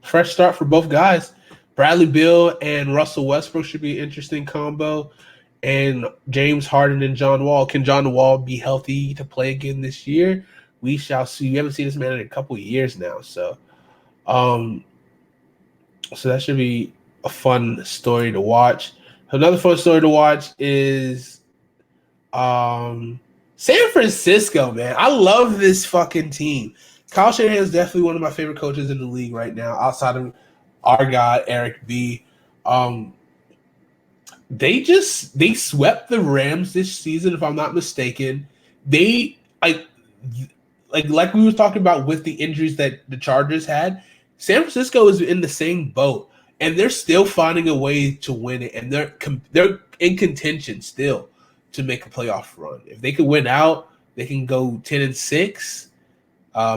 B: fresh start for both guys. Bradley Beal and Russell Westbrook should be an interesting combo. And James Harden and John Wall. Can John Wall be healthy to play again this year? We shall see. We haven't seen this man in a couple of years now. So that should be a fun story to watch. Another fun story to watch is San Francisco, man. I love this fucking team. Kyle Shanahan is definitely one of my favorite coaches in the league right now, outside of our guy, Eric B. They swept the Rams this season, if I'm not mistaken. They like we were talking about with the injuries that the Chargers had. San Francisco is in the same boat, and they're still finding a way to win it, and they're in contention still to make a playoff run. If they could win out, they can go 10-6.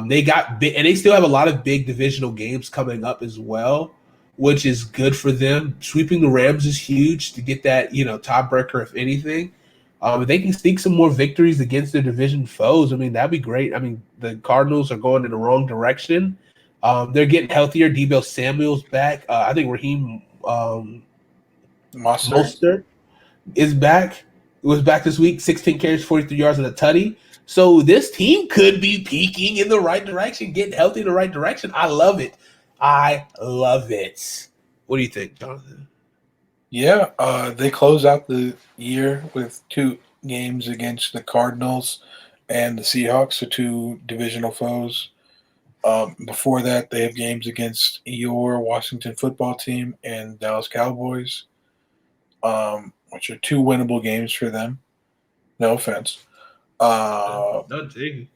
B: They still have a lot of big divisional games coming up as well, which is good for them. Sweeping the Rams is huge to get that, tiebreaker, if anything. If they can sneak some more victories against their division foes, I mean, that'd be great. I mean, the Cardinals are going in the wrong direction. They're getting healthier. Deebo Samuel's back. I think Raheem Mostert is back. It was back this week. 16 carries, 43 yards, and a tutty. So this team could be peaking in the right direction, getting healthy in the right direction. I love it. What do you think, Jonathan?
C: Yeah, they close out the year with 2 games against the Cardinals and the Seahawks are two divisional foes. Before that, they have games against your Washington football team and Dallas Cowboys, which are two winnable games for them. No offense.
B: None taken.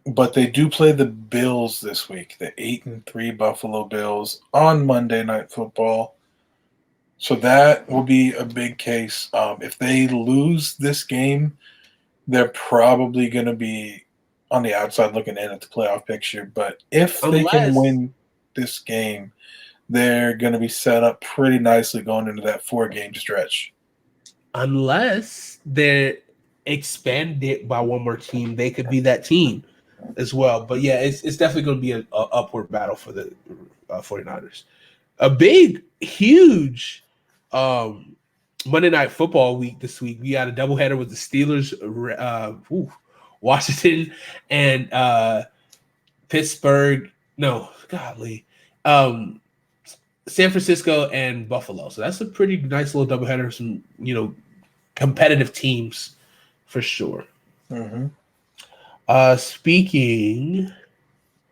C: But they do play the Bills this week, the 8-3 Buffalo Bills on Monday Night Football. So that will be a big case. If they lose this game, they're probably going to be on the outside looking in at the playoff picture. But if they can win this game, they're going to be set up pretty nicely going into that 4-game stretch.
B: Unless they're expanded by one more team, they could be that team as well. But yeah, it's definitely going to be a upward battle for the 49ers. A big, huge Monday Night Football week this week. We got a doubleheader with the Steelers, Washington, and Pittsburgh. No, godly. San Francisco and Buffalo. So that's a pretty nice little doubleheader. Some, competitive teams for sure.
C: Mm-hmm.
B: Speaking.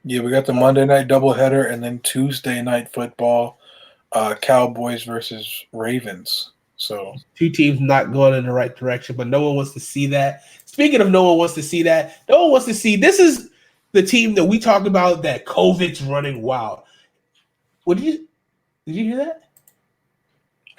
C: Yeah, we got the Monday night doubleheader and then Tuesday night football, Cowboys versus Ravens. So
B: two teams not going in the right direction, but no one wants to see that. Speaking of no one wants to see that, no one wants to see, this is the team that we talked about that COVID's running wild. Did you hear that?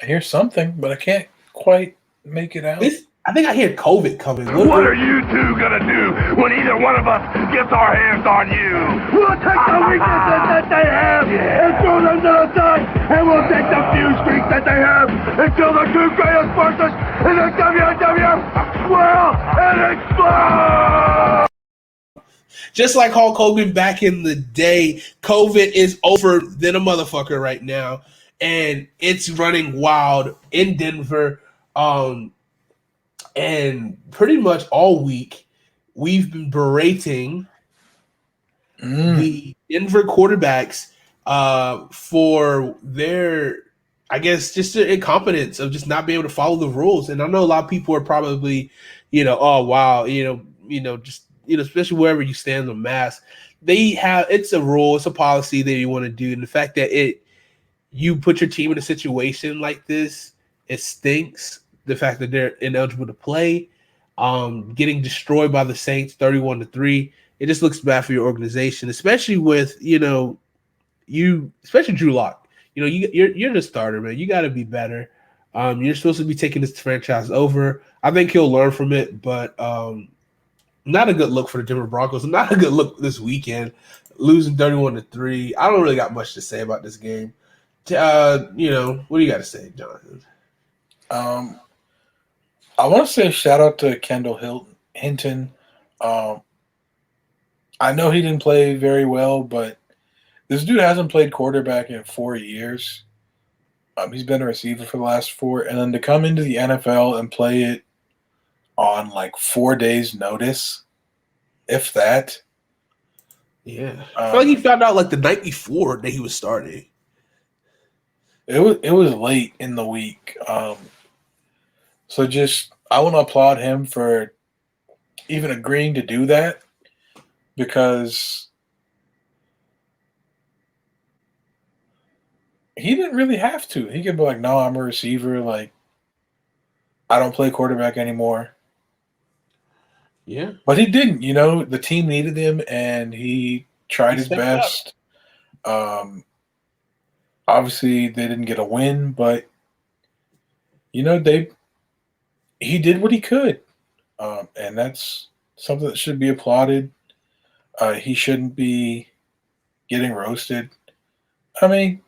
C: I hear something, but I can't quite make it out.
B: I think I hear COVID coming.
A: What are you two gonna do when either one of us gets our hands on you? We'll take the weaknesses that they have and throw them to the side, and we'll take the few streaks that they have until the two greatest forces in the WWF swirl and explode!
B: Just like Hulk Hogan back in the day, COVID is over than a motherfucker right now, and it's running wild in Denver. And pretty much all week, we've been berating the Denver quarterbacks for their, I guess, just their incompetence of just not being able to follow the rules. And I know a lot of people are probably, oh wow, just especially wherever you stand on mask, it's a rule, it's a policy that you want to do, and the fact that you put your team in a situation like this, it stinks. The fact that they're ineligible to play, getting destroyed by the Saints 31-3, it just looks bad for your organization, especially with especially Drew Lock. You're the starter, man. You got to be better. You're supposed to be taking this franchise over. I think he'll learn from it, but not a good look for the Denver Broncos. Not a good look this weekend, losing 31-3. I don't really got much to say about this game. What do you got to say, Jonathan?
C: I want to say shout out to Kendall Hinton. I know he didn't play very well, but this dude hasn't played quarterback in 4 years. He's been a receiver for the last 4, and then to come into the NFL and play it on like 4 days' notice, if that.
B: Yeah, I feel like he found out like the night before that he was starting.
C: It was late in the week. So I want to applaud him for even agreeing to do that, because he didn't really have to. He could be like, no, I'm a receiver. Like, I don't play quarterback anymore.
B: Yeah.
C: But he didn't. The team needed him, and he tried his best. Obviously, they didn't get a win, but, he did what he could, and that's something that should be applauded. He shouldn't be getting roasted. I mean,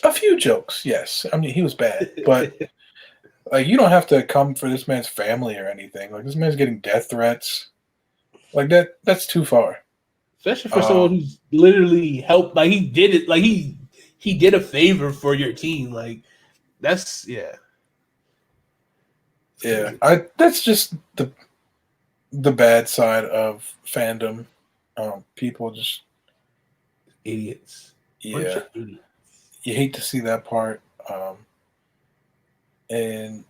C: a few jokes, yes. I mean, he was bad, but you don't have to come for this man's family or anything. Like, this man's getting death threats. Like, that's too far.
B: Especially for someone who's literally helped. Like, he did it. Like, he did a favor for your team. Like, that's, yeah.
C: Yeah, that's just the bad side of fandom. People just
B: idiots.
C: Yeah, idiots. You hate to see that part, and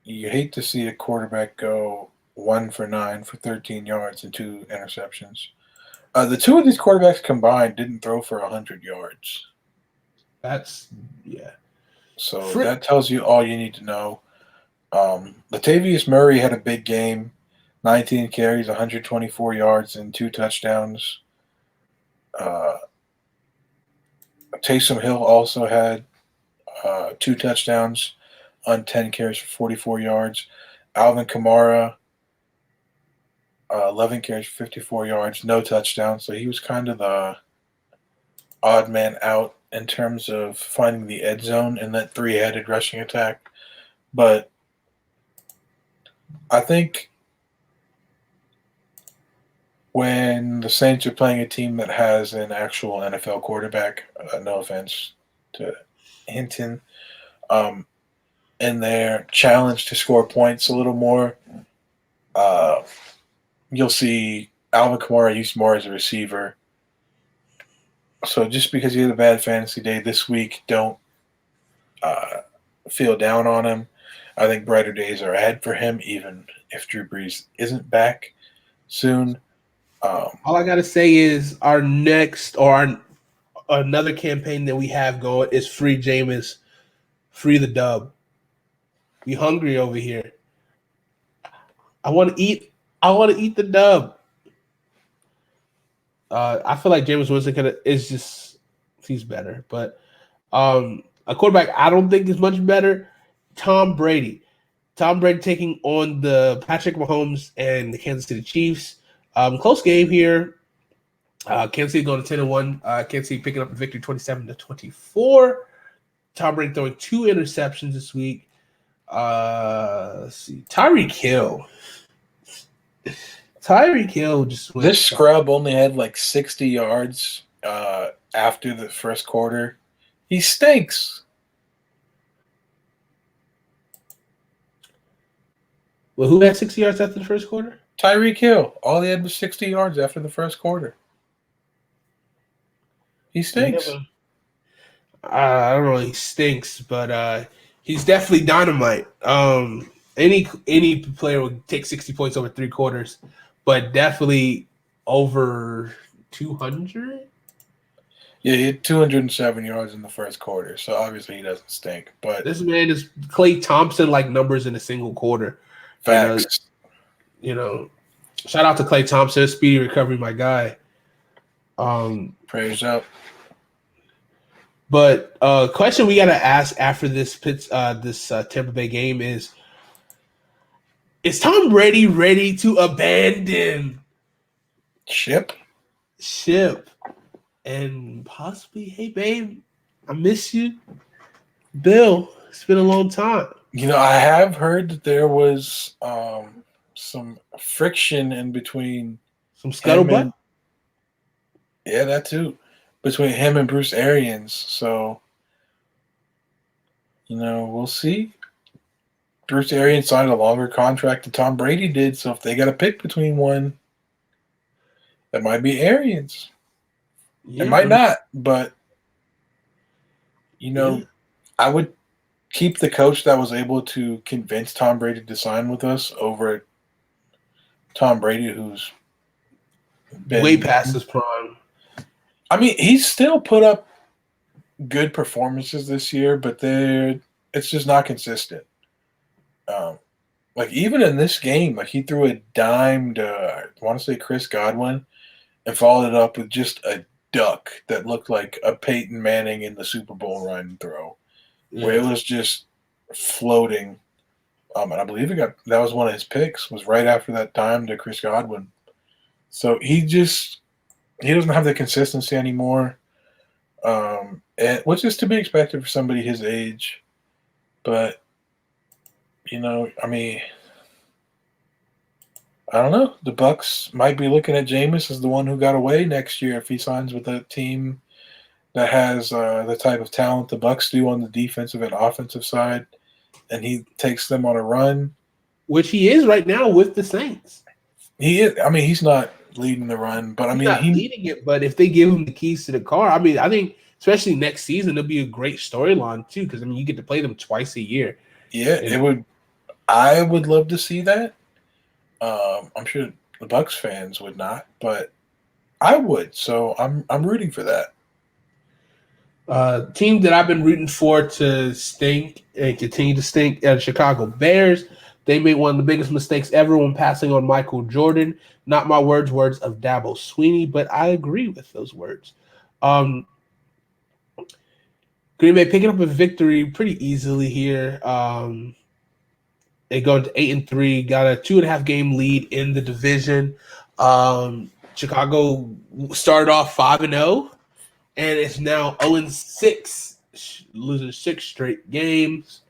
C: you hate to see a quarterback go 1 for 9 for 13 yards and 2 interceptions. The two of these quarterbacks combined didn't throw for 100 yards.
B: That's yeah.
C: So that tells you all you need to know. Latavius Murray had a big game, 19 carries, 124 yards, and 2 touchdowns. Taysom Hill also had 2 touchdowns on 10 carries for 44 yards. Alvin Kamara, 11 carries for 54 yards, no touchdowns. So he was kind of the odd man out in terms of finding the end zone in that 3-headed rushing attack. But I think when the Saints are playing a team that has an actual NFL quarterback, no offense to Hinton, and they're challenged to score points a little more, you'll see Alvin Kamara used more as a receiver. So just because he had a bad fantasy day this week, don't feel down on him. I think brighter days are ahead for him, even if Drew Brees isn't back soon.
B: All I gotta say is our next or another campaign that we have going is free Jameis, free the dub. We hungry over here. I want to eat the dub. I feel like Jameis Winston he's better, but a quarterback I don't think is much better. Tom Brady. Tom Brady taking on the Patrick Mahomes and the Kansas City Chiefs. Close game here. Kansas City going to 10-1. Kansas City picking up the victory 27-24. Tom Brady throwing 2 interceptions this week. Let's see. Tyreek Hill. Tyreek Hill just went.
C: This scrub only had like 60 yards after the first quarter. He stinks.
B: Well, who had 60 yards after the first quarter?
C: Tyreek Hill. All he had was 60 yards after the first quarter. He stinks.
B: Yeah, I don't know. He stinks, but he's definitely dynamite. Any player would take 60 points over 3 quarters, but definitely over 200.
C: Yeah, he had 207 yards in the first quarter, so obviously he doesn't stink. But
B: this man is Klay Thompson like numbers in a single quarter.
C: Facts.
B: Shout out to Klay Thompson, speedy recovery, my guy.
C: Praise up.
B: But question we gotta ask after this Tampa Bay game is Tom Brady ready to abandon
C: ship
B: and possibly, hey babe, I miss you, Bill? It's been a long time.
C: I have heard that there was some friction in between
B: some scuttlebutt.
C: Yeah, that too. Between him and Bruce Arians. So, we'll see. Bruce Arians signed a longer contract than Tom Brady did, so if they got to pick between one, it might be Arians. Yeah. It might not, but, I would keep the coach that was able to convince Tom Brady to sign with us over Tom Brady, who's been
B: way past his prime.
C: I mean, he's still put up good performances this year, but it's just not consistent. Like even in this game, like he threw a dime to I want to say Chris Godwin, and followed it up with just a duck that looked like a Peyton Manning in the Super Bowl run and throw, where it was just floating. And I believe that was one of his picks. Was right after that dime to Chris Godwin. So he doesn't have the consistency anymore, which is to be expected for somebody his age. But, I mean, I don't know. The Bucs might be looking at Jameis as the one who got away next year if he signs with a team that has the type of talent the Bucs do on the defensive and offensive side, and he takes them on a run.
B: Which he is right now with the Saints.
C: He is. I mean, he's not leading the run, but
B: he's not leading it. But if they give him the keys to the car, I mean, I think especially next season it'll be a great storyline too, because you get to play them twice a year.
C: Yeah, it would. I would love to see that. I'm sure the Bucks fans would not, but I would. So I'm rooting for that.
B: Team that I've been rooting for to stink and continue to stink are the Chicago Bears. They made one of the biggest mistakes ever when passing on Michael Jordan. Not my words, words of Dabo Sweeney, but I agree with those words. Green Bay picking up a victory pretty easily here. They go into 8-3, got a 2.5 game lead in the division. Chicago started off 5-0, and it's now 0-6, losing 6 straight games.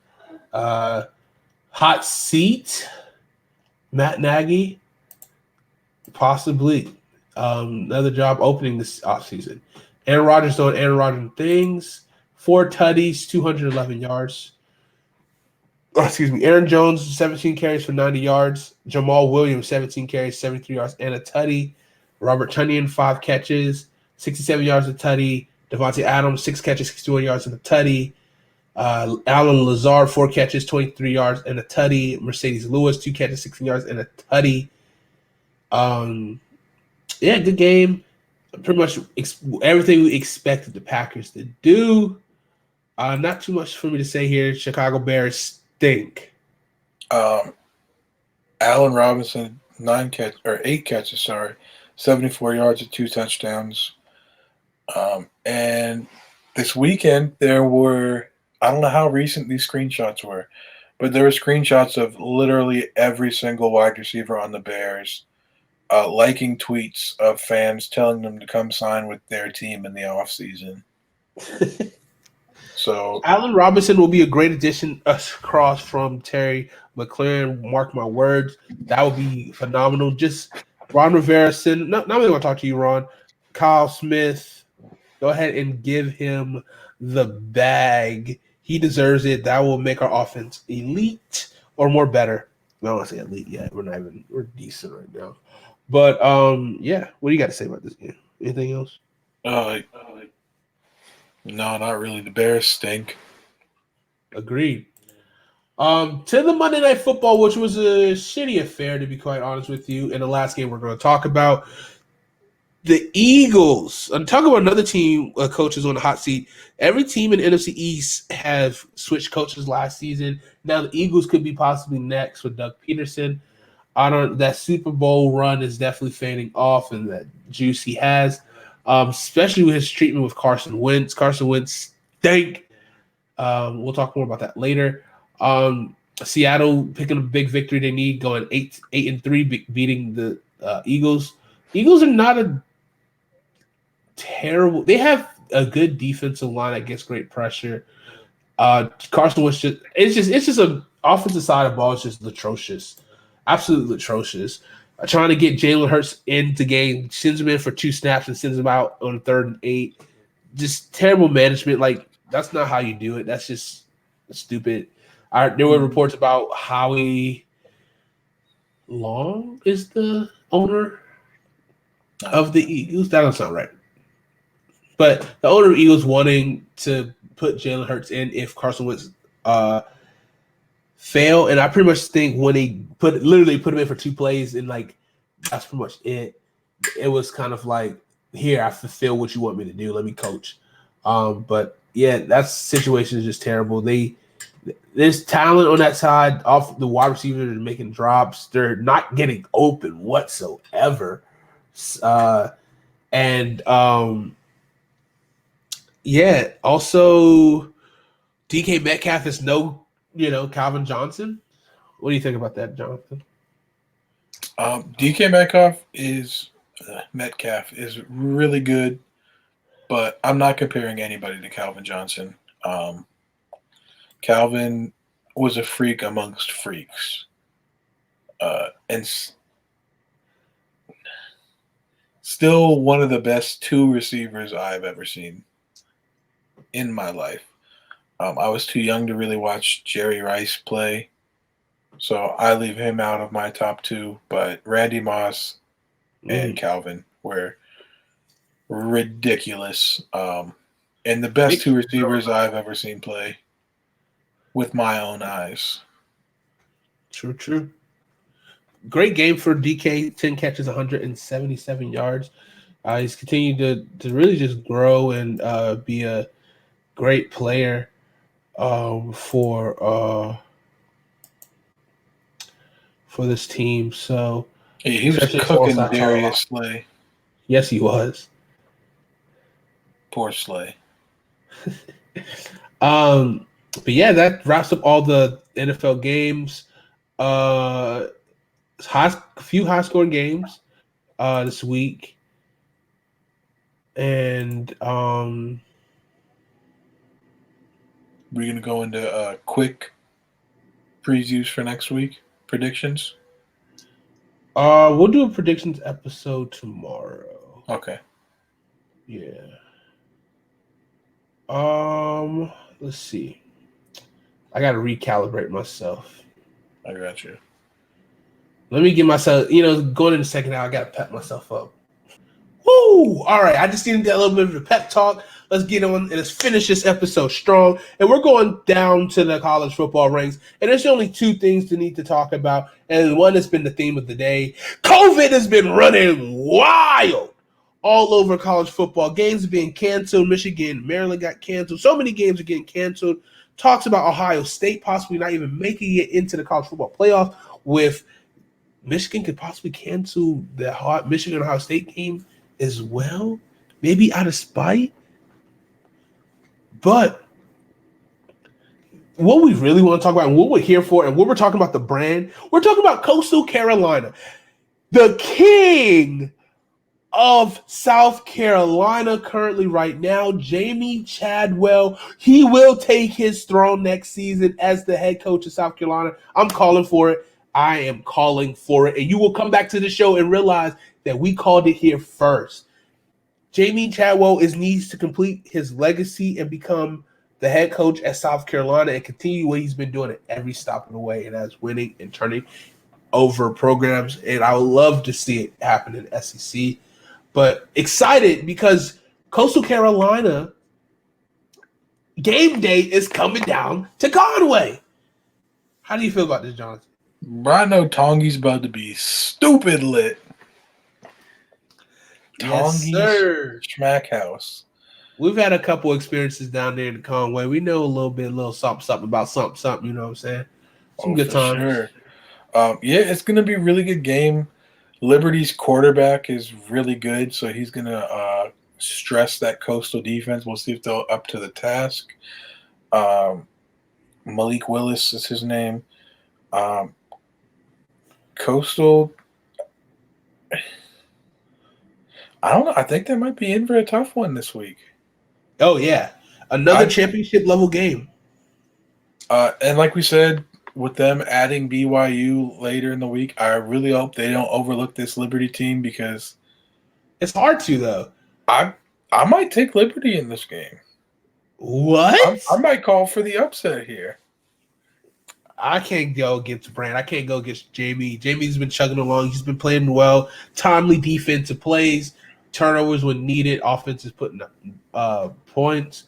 B: Hot seat, Matt Nagy, possibly another job opening this offseason. Aaron Rodgers doing Aaron Rodgers things. 4 tutties, 211 yards. Excuse me. Aaron Jones, 17 carries for 90 yards. Jamal Williams, 17 carries, 73 yards, and a tutty. Robert Tonyan, 5 catches, 67 yards, a tutty. Devontae Adams, 6 catches, 61 yards, and a tutty. Alan Lazard, 4 catches, 23 yards, and a tutty. Mercedes Lewis, 2 catches, 16 yards, and a tutty. Yeah, good game. Pretty much everything we expected the Packers to do. Not too much for me to say here. Chicago Bears stink.
C: Allen Robinson, 8 catches, 74 yards and 2 touchdowns. And this weekend there were, I don't know how recent these screenshots were, but there were screenshots of literally every single wide receiver on the Bears liking tweets of fans telling them to come sign with their team in the offseason. So
B: Allen Robinson will be a great addition across from Terry McLaurin. Mark my words. That would be phenomenal. Just Ron Rivera, not really want to talk to you, Ron. Kyle Smith, go ahead and give him the bag. He deserves it. That will make our offense elite or more better. I don't want to say elite yet. We're decent right now. But yeah, what do you got to say about this game? Anything else?
C: No, not really. The Bears stink.
B: Agreed. To the Monday Night Football, which was a shitty affair, to be quite honest with you. In the last game, we're going to talk about the Eagles. And talk about another team, coaches on the hot seat. Every team in the NFC East have switched coaches last season. Now the Eagles could be possibly next with Doug Peterson. That Super Bowl run is definitely fading off, and that juice he has. Especially with his treatment with Carson Wentz. Carson Wentz stank. We'll talk more about that later. Seattle picking a big victory they need, going 8-3, beating the Eagles. Eagles are not a terrible. They have a good defensive line that gets great pressure. Carson Wentz it's just an offensive side of the ball is just atrocious, absolutely atrocious. Trying to get Jalen Hurts into game, sends him in for 2 snaps and sends him out on 3rd and 8. Just terrible management. Like, that's not how you do it. That's just stupid. There were reports about Howie Long is the owner of the Eagles. That doesn't sound right. But the owner of Eagles wanting to put Jalen Hurts in if Carson Wentz fail, and I pretty much think when he literally put him in for 2 plays, and like that's pretty much it. It was kind of like, here, I fulfill what you want me to do. Let me coach. But yeah, that situation is just terrible. There's talent on that side. Off the wide receivers are making drops. They're not getting open whatsoever. Yeah. Also, DK Metcalf is Calvin Johnson. What do you think about that, Jonathan?
C: DK Metcalf is really good, but I'm not comparing anybody to Calvin Johnson. Calvin was a freak amongst freaks, and still one of the best 2 receivers I've ever seen in my life. I was too young to really watch Jerry Rice play, so I leave him out of my top 2. But Randy Moss and Calvin were ridiculous, and the best 2 receivers I've ever seen play with my own eyes.
B: True. great game for DK. 10 catches, 177 yards. He's continued to really just grow and be a great player for this team. So
C: He was
B: especially
C: cooking
B: alongside
C: Darius Slay.
B: Yes, he was.
C: Poor Slay.
B: But yeah, that wraps up all the NFL games. A few high scoring games this week. And
C: we're gonna go into quick previews for next week. Predictions.
B: we'll do a predictions episode tomorrow.
C: Okay.
B: Yeah. Let's see. I gotta recalibrate myself.
C: I got you.
B: Let me get myself, going in the second hour, I gotta pep myself up. Woo! All right, I just needed that little bit of a pep talk. Let's get on and let's finish this episode strong. And we're going down to the college football ranks. And there's only two things to need to talk about. And one has been the theme of the day. COVID has been running wild all over college football. Games are being canceled. Michigan, Maryland got canceled. So many games are getting canceled. Talks about Ohio State possibly not even making it into the college football playoff, with Michigan could possibly cancel the Michigan-Ohio State game as well, maybe out of spite. But what we really want to talk about and what we're here for and what we're talking about the brand, we're talking about Coastal Carolina, the king of South Carolina currently right now, Jamie Chadwell. He will take his throne next season as the head coach of South Carolina. I'm calling for it. I am calling for it. And you will come back to the show and realize that we called it here first. Jamie Chadwell needs to complete his legacy and become the head coach at South Carolina and continue what he's been doing at every stop of the way, and that's winning and turning over programs. And I would love to see it happen in SEC. But excited because Coastal Carolina game day is coming down to Conway. How do you feel about this, Jonathan?
C: I know Tongi's about to be stupid lit.
B: Yes, sir.
C: Smack House.
B: We've had a couple experiences down there in Conway. We know a little something about something, you know what I'm saying? Some good times.
C: Sure. Yeah, it's going to be a really good game. Liberty's quarterback is really good, so he's going to stress that Coastal defense. We'll see if they're up to the task. Malik Willis is his name. Coastal, I don't know. I think they might be in for a tough one this week.
B: Oh, yeah. Another championship-level game.
C: And like we said, with them adding BYU later in the week, I really hope they don't overlook this Liberty team because
B: it's hard to, though.
C: I might take Liberty in this game.
B: What?
C: I might call for the upset here.
B: I can't go against Brand. I can't go against Jamie. Jamie's been chugging along. He's been playing well. Timely defensive plays. Turnovers when needed. Offense is putting up points.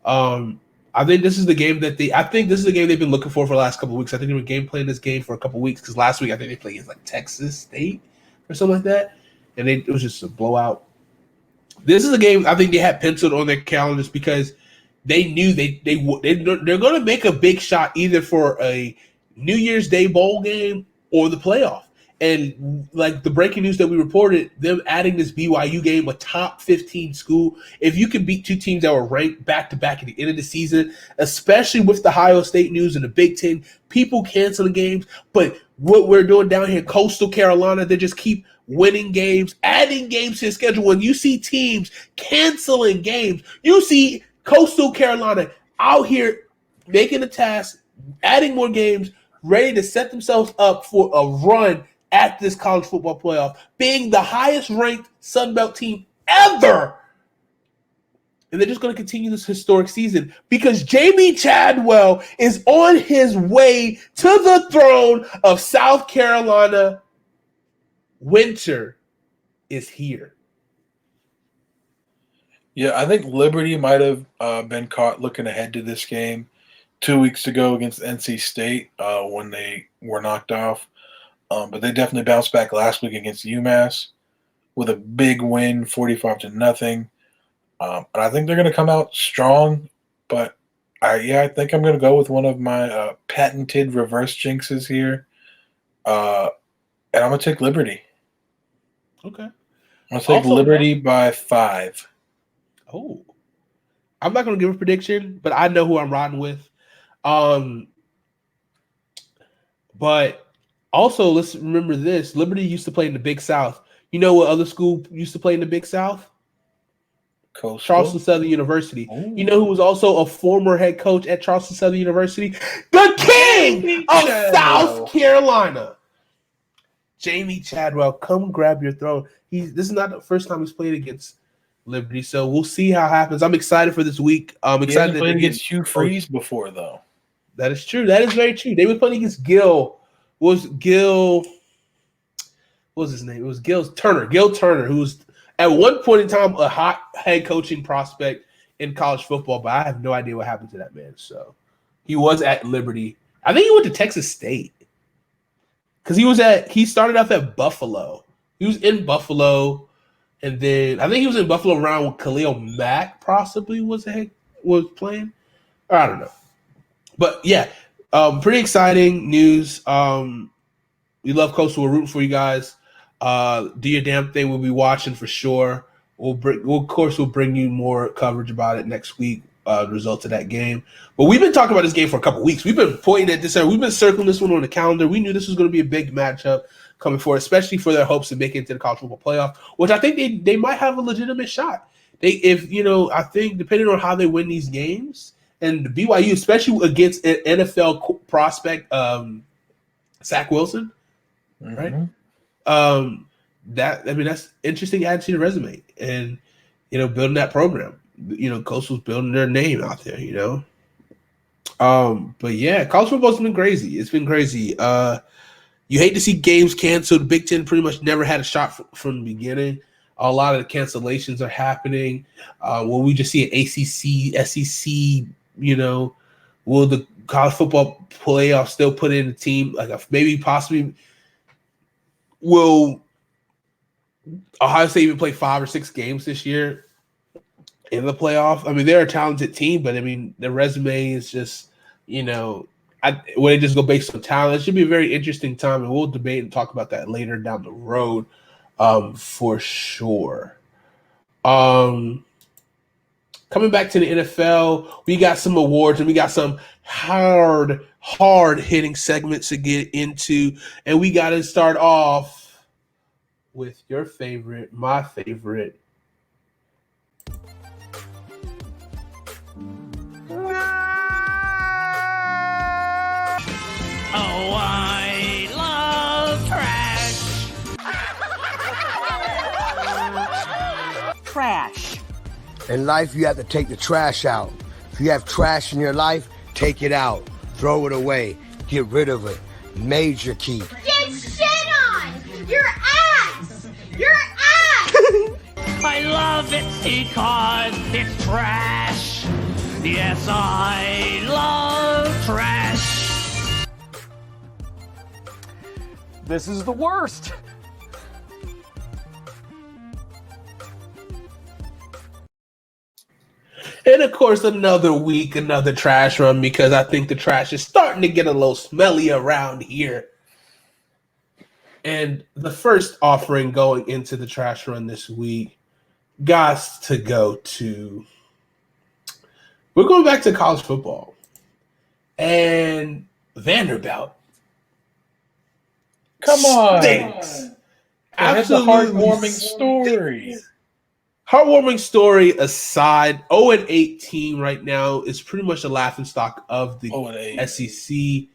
B: I think this is the game they've been looking for the last couple of weeks. I think they were game playing this game for a couple of weeks because last week I think they played against like Texas State or something like that, and it was just a blowout. This is a game I think they had penciled on their calendars because they knew they're going to make a big shot either for a New Year's Day bowl game or the playoff. And like the breaking news that we reported, them adding this BYU game, a top 15 school, if you can beat two teams that were ranked back-to-back at the end of the season, especially with the Ohio State news and the Big Ten, people canceling games. But what we're doing down here in Coastal Carolina, they just keep winning games, adding games to the schedule. When you see teams canceling games, you see Coastal Carolina out here making a task, adding more games, ready to set themselves up for a run at this college football playoff, being the highest ranked Sun Belt team ever. And they're just going to continue this historic season because Jamie Chadwell is on his way to the throne of South Carolina. Winter is here.
C: Yeah, I think Liberty might have been caught looking ahead to this game 2 weeks ago against NC State when they were knocked off. But they definitely bounced back last week against UMass with a big win, 45-0. And I think they're going to come out strong. But I think I'm going to go with one of my patented reverse jinxes here. And I'm going to take Liberty.
B: Okay.
C: I'm going to take Liberty by 5.
B: Oh. I'm not going to give a prediction, but I know who I'm riding with. But also, let's remember this. Liberty used to play in the Big South. You know what other school used to play in the Big South?
C: Coastal?
B: Charleston Southern University.
C: Ooh.
B: You know who was also a former head coach at Charleston Southern University? The King of South Carolina. Jamie Chadwell, come grab your throne. This is not the first time he's played against Liberty, so we'll see how it happens. I'm excited for this week. I'm excited
C: to play against Hugh Freeze before, though.
B: That is true. That is very true. They were playing against Gil. What was his name? It was Gil Turner, who was at one point in time a hot head coaching prospect in college football, but I have no idea what happened to that man. So he was at Liberty. I think he went to Texas State because he started off at Buffalo. He was in Buffalo, and then I think he was in Buffalo around when Khalil Mack possibly was playing. I don't know. But yeah, pretty exciting news. We love Coastal. We're rooting for you guys. Do your damn thing. We'll be watching for sure. We'll bring you more coverage about it next week. The results of that game. But we've been talking about this game for a couple weeks. We've been pointing at this. We've been circling this one on the calendar. We knew this was going to be a big matchup coming forward, especially for their hopes of making it to the college football playoff, which I think they might have a legitimate shot. I think depending on how they win these games. And BYU, especially against an NFL prospect, Zach Wilson, right? That's interesting add to your resume, and building that program. Coastal's building their name out there. But yeah, college football's been crazy. It's been crazy. You hate to see games canceled. The Big Ten pretty much never had a shot from the beginning. A lot of the cancellations are happening. When we just see an ACC, SEC. Will the college football playoff still put in a team maybe possibly will Ohio State even play 5 or 6 games this year in the playoff? I mean, they're a talented team, but I mean, their resume is just, when they just go based on talent, it should be a very interesting time, and we'll debate and talk about that later down the road, for sure. Coming back to the NFL, we got some awards and we got some hard hitting segments to get into. And we got to start off with your favorite, my favorite.
D: Oh, I love trash. Trash.
E: In life, you have to take the trash out. If you have trash in your life, take it out. Throw it away. Get rid of it. Major key.
F: Get shit on! Your ass! Your ass!
D: I love it because it's trash. Yes, I love trash.
G: This is the worst.
B: And of course, another week, another trash run, because I think the trash is starting to get a little smelly around here. And the first offering going into the trash run this week got to go to. We're going back to college football. And Vanderbilt.
C: Come on.
B: Stinks.
C: That's a heartwarming story.
B: Heartwarming story aside, 0-8 team right now is pretty much the laughingstock of the SEC.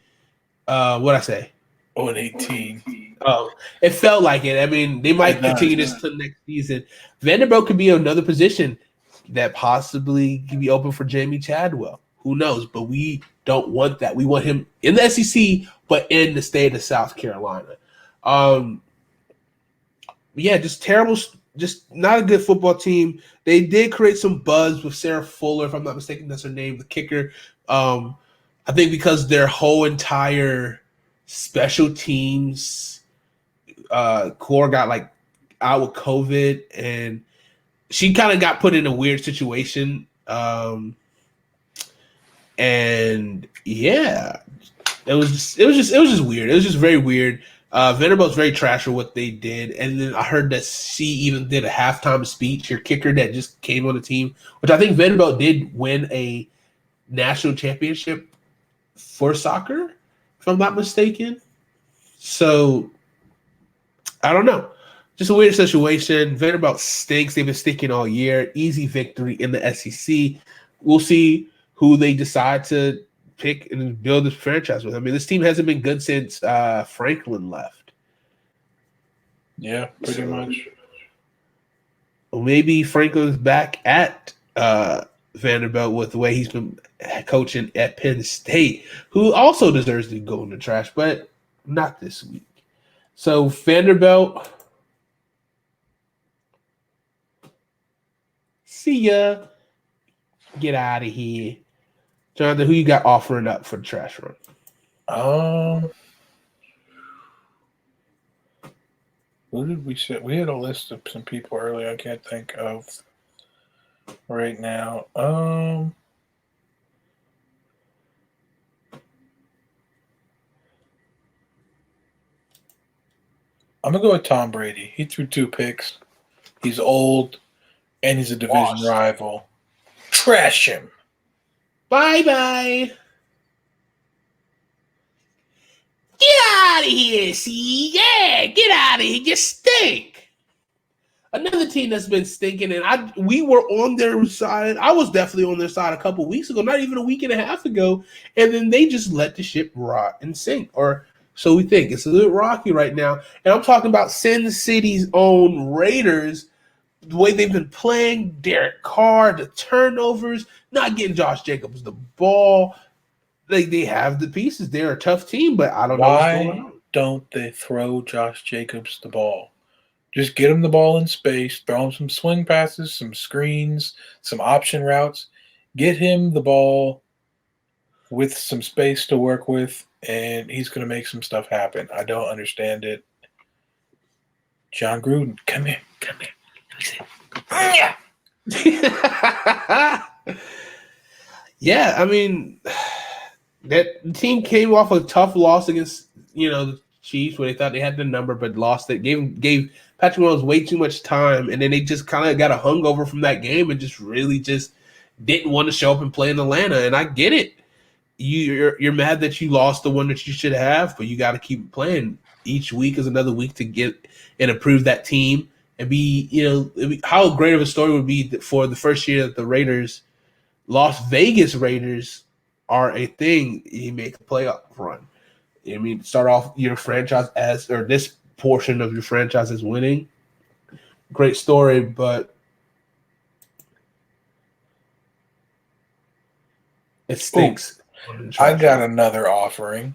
B: What'd I say?
C: 0-8 team.
B: Oh, it felt like it. I mean, they might continue this to next season. Vanderbilt could be another position that possibly could be open for Jamie Chadwell. Who knows? But we don't want that. We want him in the SEC, but in the state of South Carolina. Just terrible. Just not a good football team. They did create some buzz with Sarah Fuller, if I'm not mistaken, that's her name, the kicker. I think because their whole entire special teams Core got like out with COVID, and she kind of got put in a weird situation. And yeah, it was just weird. It was just very weird. Vanderbilt's very trash for what they did, and then I heard that she even did a halftime speech. Your kicker that just came on the team, which I think Vanderbilt did win a national championship for soccer, if I'm not mistaken. So I don't know. Just a weird situation. Vanderbilt stinks. They've been stinking all year. Easy victory in the SEC. We'll see who they decide to pick and build this franchise with. I mean, this team hasn't been good since Franklin left.
C: Yeah, pretty much.
B: Well, maybe Franklin's back at Vanderbilt with the way he's been coaching at Penn State, who also deserves to go in the trash, but not this week. So Vanderbilt, see ya. Get out of here. Jonathan, who you got offering up for the trash run?
C: Who did we say? We had a list of some people earlier. I can't think of right now. I'm gonna go with Tom Brady. He threw 2 picks. He's old, and he's a division rival. Trash him.
B: Bye-bye. Get out of here, see? Yeah, get out of here. You stink. Another team that's been stinking, and we were on their side. I was definitely on their side a couple weeks ago, not even a week and a half ago, and then they just let the ship rot and sink, or so we think. It's a little rocky right now, and I'm talking about Sin City's own Raiders. The way they've been playing, Derek Carr, the turnovers, not getting Josh Jacobs the ball. They have the pieces. They're a tough team, but I don't know what's going on.
C: Why don't they throw Josh Jacobs the ball? Just get him the ball in space, throw him some swing passes, some screens, some option routes. Get him the ball with some space to work with, and he's going to make some stuff happen. I don't understand it. John Gruden, come here. Yeah.
B: Yeah, I mean, that team came off a tough loss against the Chiefs, where they thought they had the number but lost it. Gave Patrick Mahomes way too much time, and then they just kind of got a hungover from that game and just really just didn't want to show up and play in Atlanta. And I get it. You're mad that you lost the one that you should have, but you got to keep playing. Each week is another week to get and improve that team. And how great of a story would be for the first year that the Raiders, Las Vegas Raiders, are a thing. You make a playoff run. I mean, start off your franchise this portion of your franchise as winning. Great story, but it stinks.
C: I got another offering.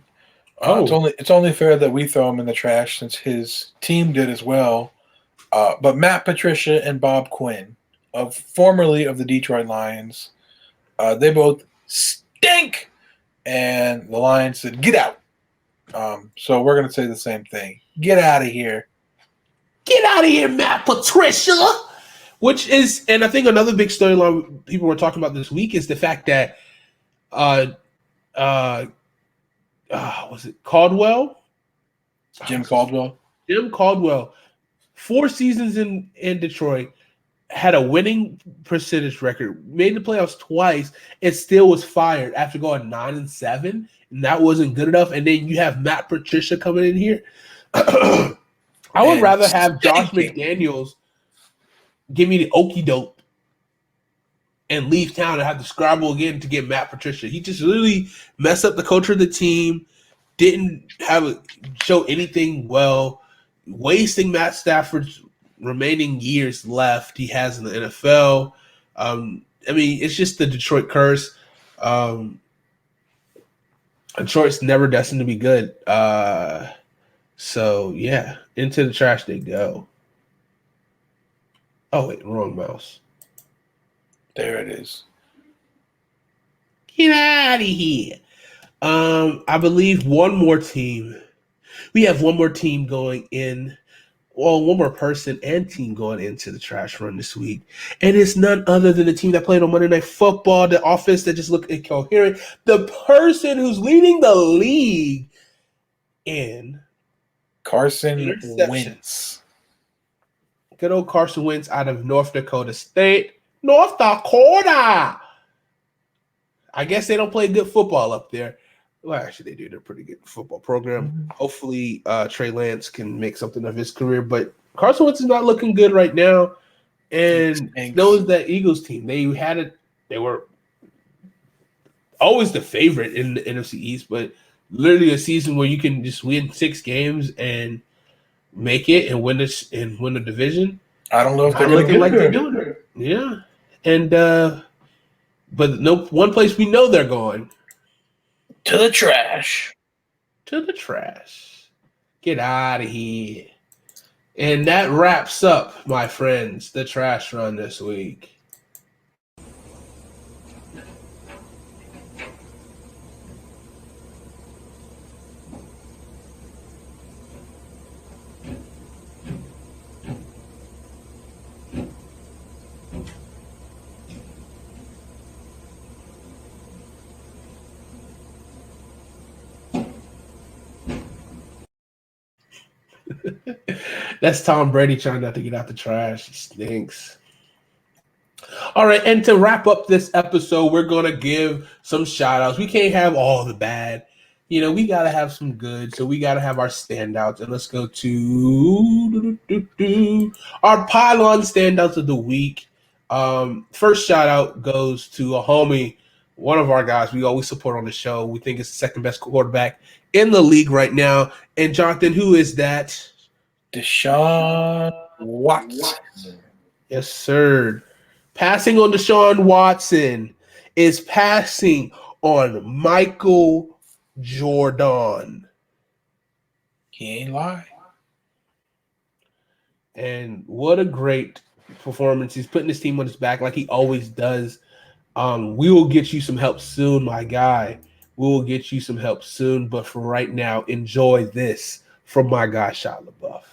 C: It's only fair that we throw him in the trash since his team did as well. But Matt Patricia and Bob Quinn, formerly of the Detroit Lions, they both stink, and the Lions said, "Get out." So we're going to say the same thing. Get out of here.
B: Get out of here, Matt Patricia. Which is, and I think another big storyline people were talking about this week is the fact that, was it Caldwell?
C: Jim Caldwell.
B: Jim Caldwell, 4 seasons in Detroit, had a winning percentage record, made the playoffs twice, and still was fired after going 9-7, and that wasn't good enough. And then you have Matt Patricia coming in here. I would rather have Josh McDaniels give me the okie doke and leave town and have to scrabble again to get Matt Patricia. He just really messed up the culture of the team, didn't show anything well, wasting Matt Stafford's remaining years left he has in the NFL. I mean, it's just the Detroit curse. Detroit's never destined to be good. So, yeah, into the trash they go. Oh, wait, wrong mouse.
C: There it is.
B: Get out of here. I believe one more team. We have one more team going in one more person and team going into the trash run this week, and it's none other than the team that played on Monday Night Football, the offense that just looked incoherent, the person who's leading the league in
C: Carson
B: interceptions.
C: Wentz.
B: Good old Carson Wentz out of North Dakota State. North Dakota! I guess they don't play good football up there. Well, actually, they do. They're a pretty good football program.
C: Mm-hmm.
B: Hopefully, Trey Lance can make something of his career. But Carson Wentz is not looking good right now. And knows that Eagles team. They were always the favorite in the NFC East, but literally a season where you can just win 6 games and make it and win this and win the division.
C: I don't know if they're
B: looking like they're
C: doing
B: doing it. Yeah. And but no one place we know they're going.
C: To the trash.
B: To the trash. Get out of here. And that wraps up, my friends, the trash run this week. That's Tom Brady trying not to get out the trash. He stinks. All right, and to wrap up this episode, we're going to give some shout-outs. We can't have all the bad. You know, we got to have some good, so we got to have our standouts. And let's go to our Pylon standouts of the week. First shout-out goes to a homie, one of our guys we always support on the show. We think it's the second-best quarterback in the league right now. And, Jonathan, who is that?
C: Deshaun Watson.
B: Yes, sir. Passing on Deshaun Watson is passing on Michael Jordan.
C: He ain't lying.
B: And what a great performance. He's putting his team on his back like he always does. We will get you some help soon, my guy. We will get you some help soon. But for right now, enjoy this from my guy, Shia LaBeouf.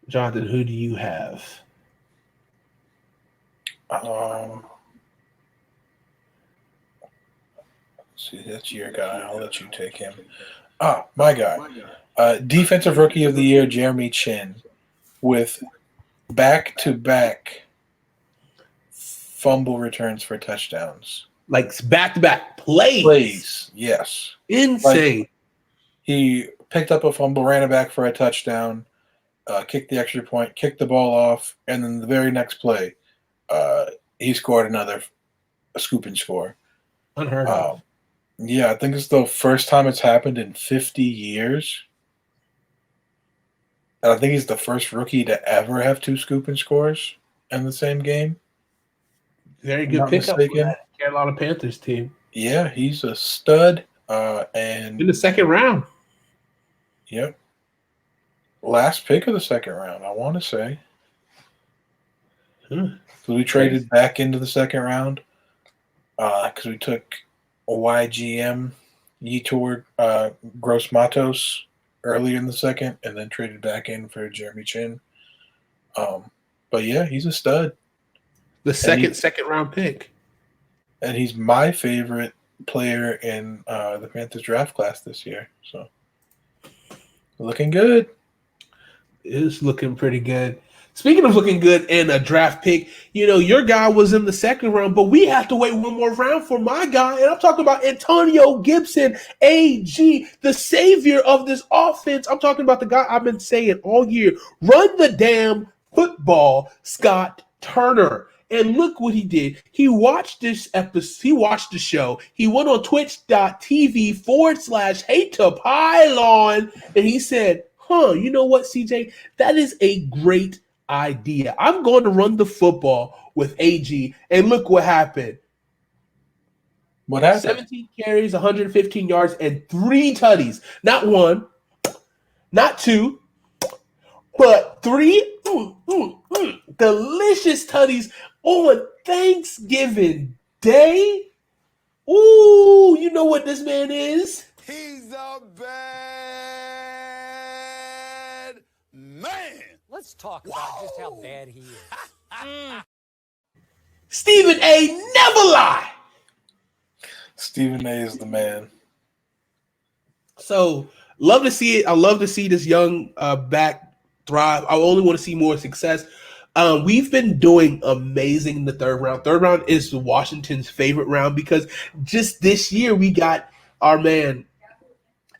B: Jonathan, who do you have?
C: See, that's your guy. I'll let you take him. My guy. Defensive Rookie of the Year, Jeremy Chin, with back-to-back fumble returns for touchdowns.
B: Like back-to-back plays.
C: Yes.
B: Insane.
C: Like, he picked up a fumble, ran it back for a touchdown, kicked the extra point, kicked the ball off, and then the very next play, he scored another scoop and score.
B: Unheard of.
C: Yeah, I think it's the first time it's happened in 50 years. And I think he's the first rookie to ever have 2 scoop and scores in the same game.
B: Very good pickup for that Carolina Panthers team.
C: Yeah, he's a stud. And
B: in the second round.
C: Yep. Last pick of the second round, I want to say. So we traded back into the second round because we took a YGM, Yetur Gross Matos earlier in the second, and then traded back in for Jeremy Chin. But yeah, he's a stud.
B: The second round pick.
C: And he's my favorite player in the Panthers draft class this year. So looking good.
B: It's looking pretty good. Speaking of looking good in a draft pick, you know, your guy was in the second round, but we have to wait one more round for my guy. And I'm talking about Antonio Gibson, AG, the savior of this offense. I'm talking about the guy I've been saying all year, run the damn football, Scott Turner. And look what he did. He watched this episode. He watched the show. He went on twitch.tv/Hate2Pylon. And he said, you know what, CJ? That is a great idea. I'm going to run the football with AG. And look what happened.
C: What happened?
B: 17 carries, 115 yards, and 3 tutties. Not 1, not 2, but 3 delicious tutties on Thanksgiving Day. Ooh, you know what this man is?
A: He's a bad man.
H: Let's talk about just how bad he is.
B: Stephen A. Never lie.
C: Stephen A. is the man.
B: So love to see it. I love to see this young back thrive. I only want to see more success. We've been doing amazing in the third round. Third round is Washington's favorite round because just this year we got our man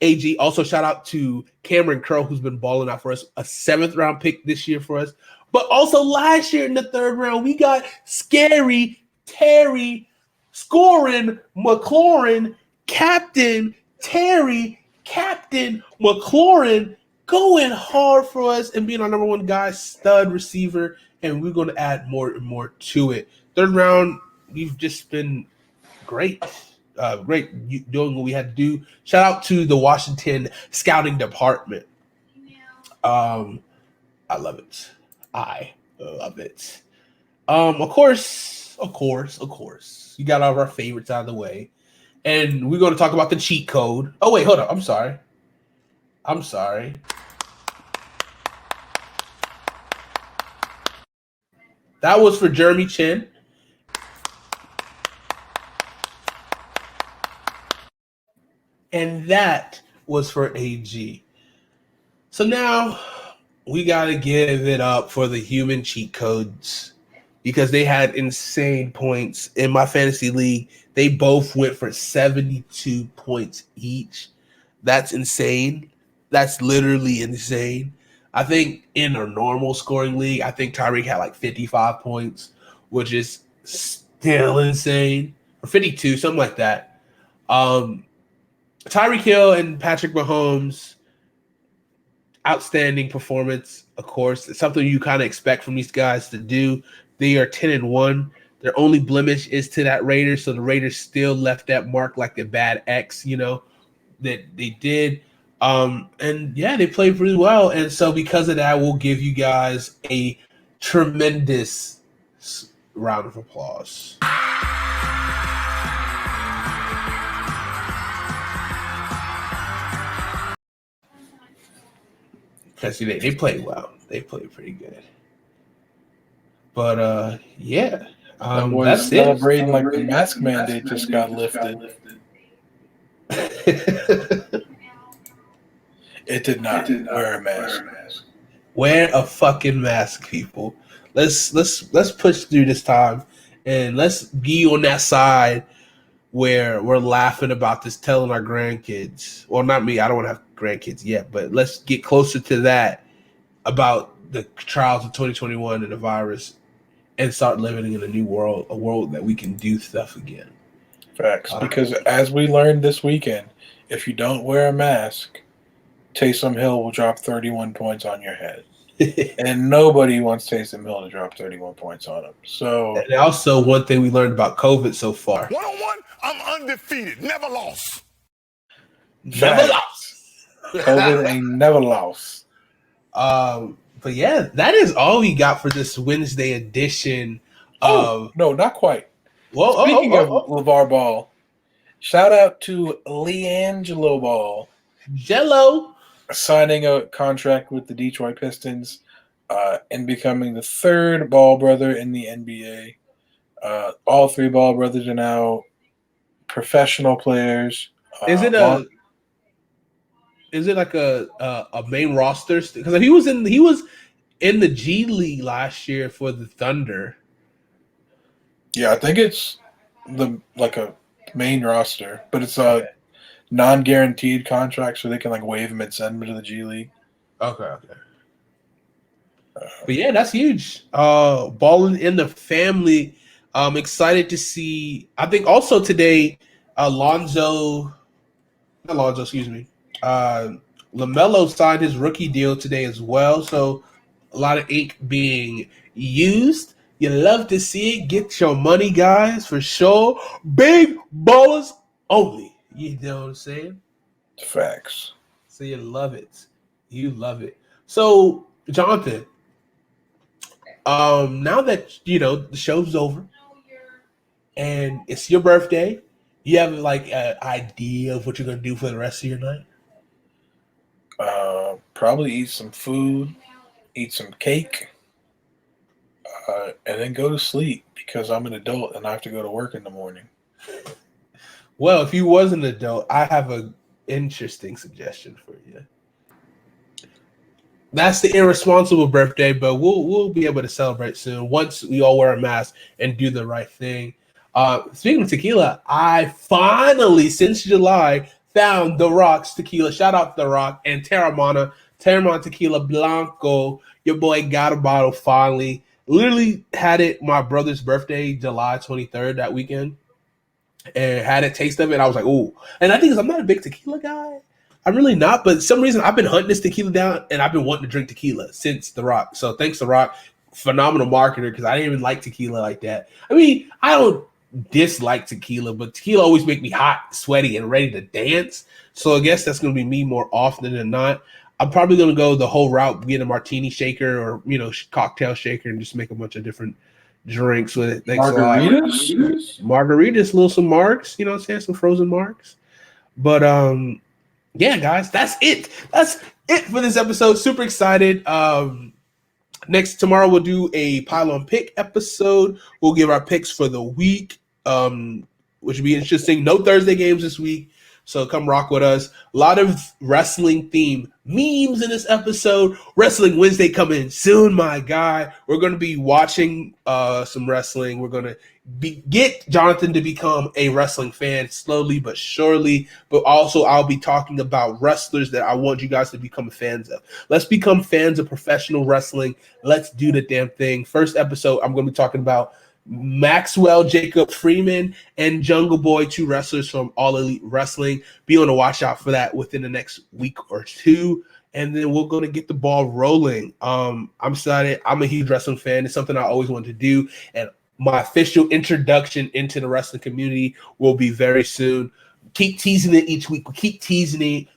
B: AG. Also, shout out to Cameron Curl, who's been balling out for us. A 7th round pick this year for us. But also last year in the third round, we got Scary Terry scoring McLaurin, Captain Terry, Captain McLaurin going hard for us and being our number one guy, stud receiver. And we're going to add more and more to it. Third round, we've just been great. Great doing what we had to do. Shout out to the Washington scouting department. I love it. I love it. Of course. You got all of our favorites out of the way. And we're going to talk about the cheat code. Oh, wait, hold up. I'm sorry. That was for Jeremy Chin. And that was for AG. So now we got to give it up for the human cheat codes because they had insane points. In my fantasy league, they both went for 72 points each. That's insane. That's literally insane. I think in a normal scoring league, I think Tyreek had like 55 points, which is still insane. Or 52, something like that. Tyreek Hill and Patrick Mahomes, outstanding performance, of course. It's something you kind of expect from these guys to do. They are 10-1. Their only blemish is to that Raiders, so the Raiders still left that mark like a bad X, that they did. And yeah, they played really well. And so because of that, we'll give you guys a tremendous round of applause. Because they played well. They played pretty good. But yeah.
C: That's celebrating like the mask mandate just got lifted. It did not wear a mask.
B: Wear a fucking mask, people. Let's push through this time and let's be on that side where we're laughing about this, telling our grandkids. Well, not me. I don't want to have grandkids yet, but let's get closer to that about the trials of 2021 and the virus and start living in a new world, a world that we can do stuff again.
C: Facts. Because as we learned this weekend, if you don't wear a mask, Taysom Hill will drop 31 points on your head. And nobody wants Taysom Hill to drop 31 points on him. So,
B: and also one thing we learned about COVID so far.
A: One-on-one, I'm undefeated. Never lost.
B: Never lost.
C: COVID ain't never lost.
B: But yeah, that is all we got for this Wednesday edition of...
C: No, not quite.
B: Well,
C: Speaking of LeVar Ball, shout out to LeAngelo Ball.
B: Jello.
C: Signing a contract with the Detroit Pistons and becoming the third Ball brother in the NBA. All three Ball brothers are now professional players.
B: Is it like a main roster? Because he was in the G League last year for the Thunder.
C: Yeah, I think it's a main roster, but it's a non-guaranteed contract, so they can waive him and send him to the G League.
B: Okay. But yeah, that's huge. Balling in the family. I'm excited to see. I think also today, LaMelo signed his rookie deal today as well. So a lot of ink being used. You love to see it. Get your money, guys, for sure. Big ballers only. You know what I'm saying?
C: Facts.
B: So you love it. So, Jonathan, now that the show's over and it's your birthday You have like an idea of what you're gonna do for the rest of your night?
C: Probably eat some food, eat some cake, and then go to sleep because I'm an adult and I have to go to work in the morning.
B: Well, if you was an adult, I have a interesting suggestion for you. That's the irresponsible birthday, but we'll be able to celebrate soon once we all wear a mask and do the right thing. Speaking of tequila, I finally, since July, found The Rock's tequila. Shout out to The Rock and Terramana Tequila Blanco. Your boy got a bottle finally. Literally had it my brother's birthday, July 23rd, that weekend, and had a taste of it. I was like, "Ooh!" And I think I'm not a big tequila guy. I'm really not, but for some reason I've been hunting this tequila down, and I've been wanting to drink tequila since The Rock. So thanks The Rock, phenomenal marketer, because I didn't even like tequila like that. I mean, I don't dislike tequila, but tequila always make me hot, sweaty, and ready to dance. So I guess that's going to be me more often than not. I'm probably going to go the whole route, get a martini shaker or cocktail shaker, and just make a bunch of different drinks with it. Thanks
C: Margaritas?
B: a lot. Margaritas, some marks, you know what I'm saying, some frozen marks. But yeah, guys, that's it. That's it for this episode. Super excited. Tomorrow we'll do a pylon pick episode. We'll give our picks for the week, which will be interesting. No Thursday games this week, so come rock with us. A lot of wrestling theme memes in this episode. Wrestling Wednesday coming soon, my guy. We're going to be watching some wrestling. We're going to get Jonathan to become a wrestling fan slowly but surely. But also, I'll be talking about wrestlers that I want you guys to become fans of. Let's become fans of professional wrestling. Let's do the damn thing. First episode, I'm going to be talking about Maxwell Jacob Freeman and Jungle Boy, two wrestlers from All Elite Wrestling. Be on the watch out for that within the next week or two. And then we're going to get the ball rolling. I'm excited. I'm a huge wrestling fan. It's something I always wanted to do. And my official introduction into the wrestling community will be very soon. Keep teasing it each week. We keep teasing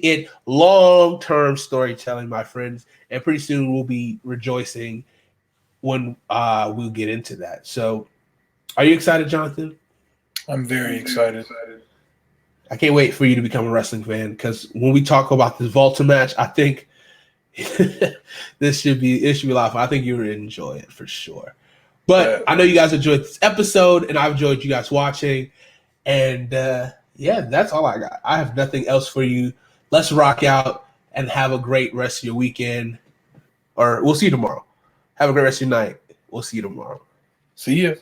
B: it. Long-term storytelling, my friends. And pretty soon we'll be rejoicing when we'll get into that. So are you excited, Jonathan?
C: I'm very excited.
B: I can't wait for you to become a wrestling fan, because when we talk about this Volta match, I think this should be a lot of fun. I think you will enjoy it for sure. But I know you guys enjoyed this episode, and I've enjoyed you guys watching. And yeah, that's all I got. I have nothing else for you. Let's rock out and have a great rest of your weekend. Or we'll see you tomorrow. Have a great rest of your night. We'll see you tomorrow.
C: See ya.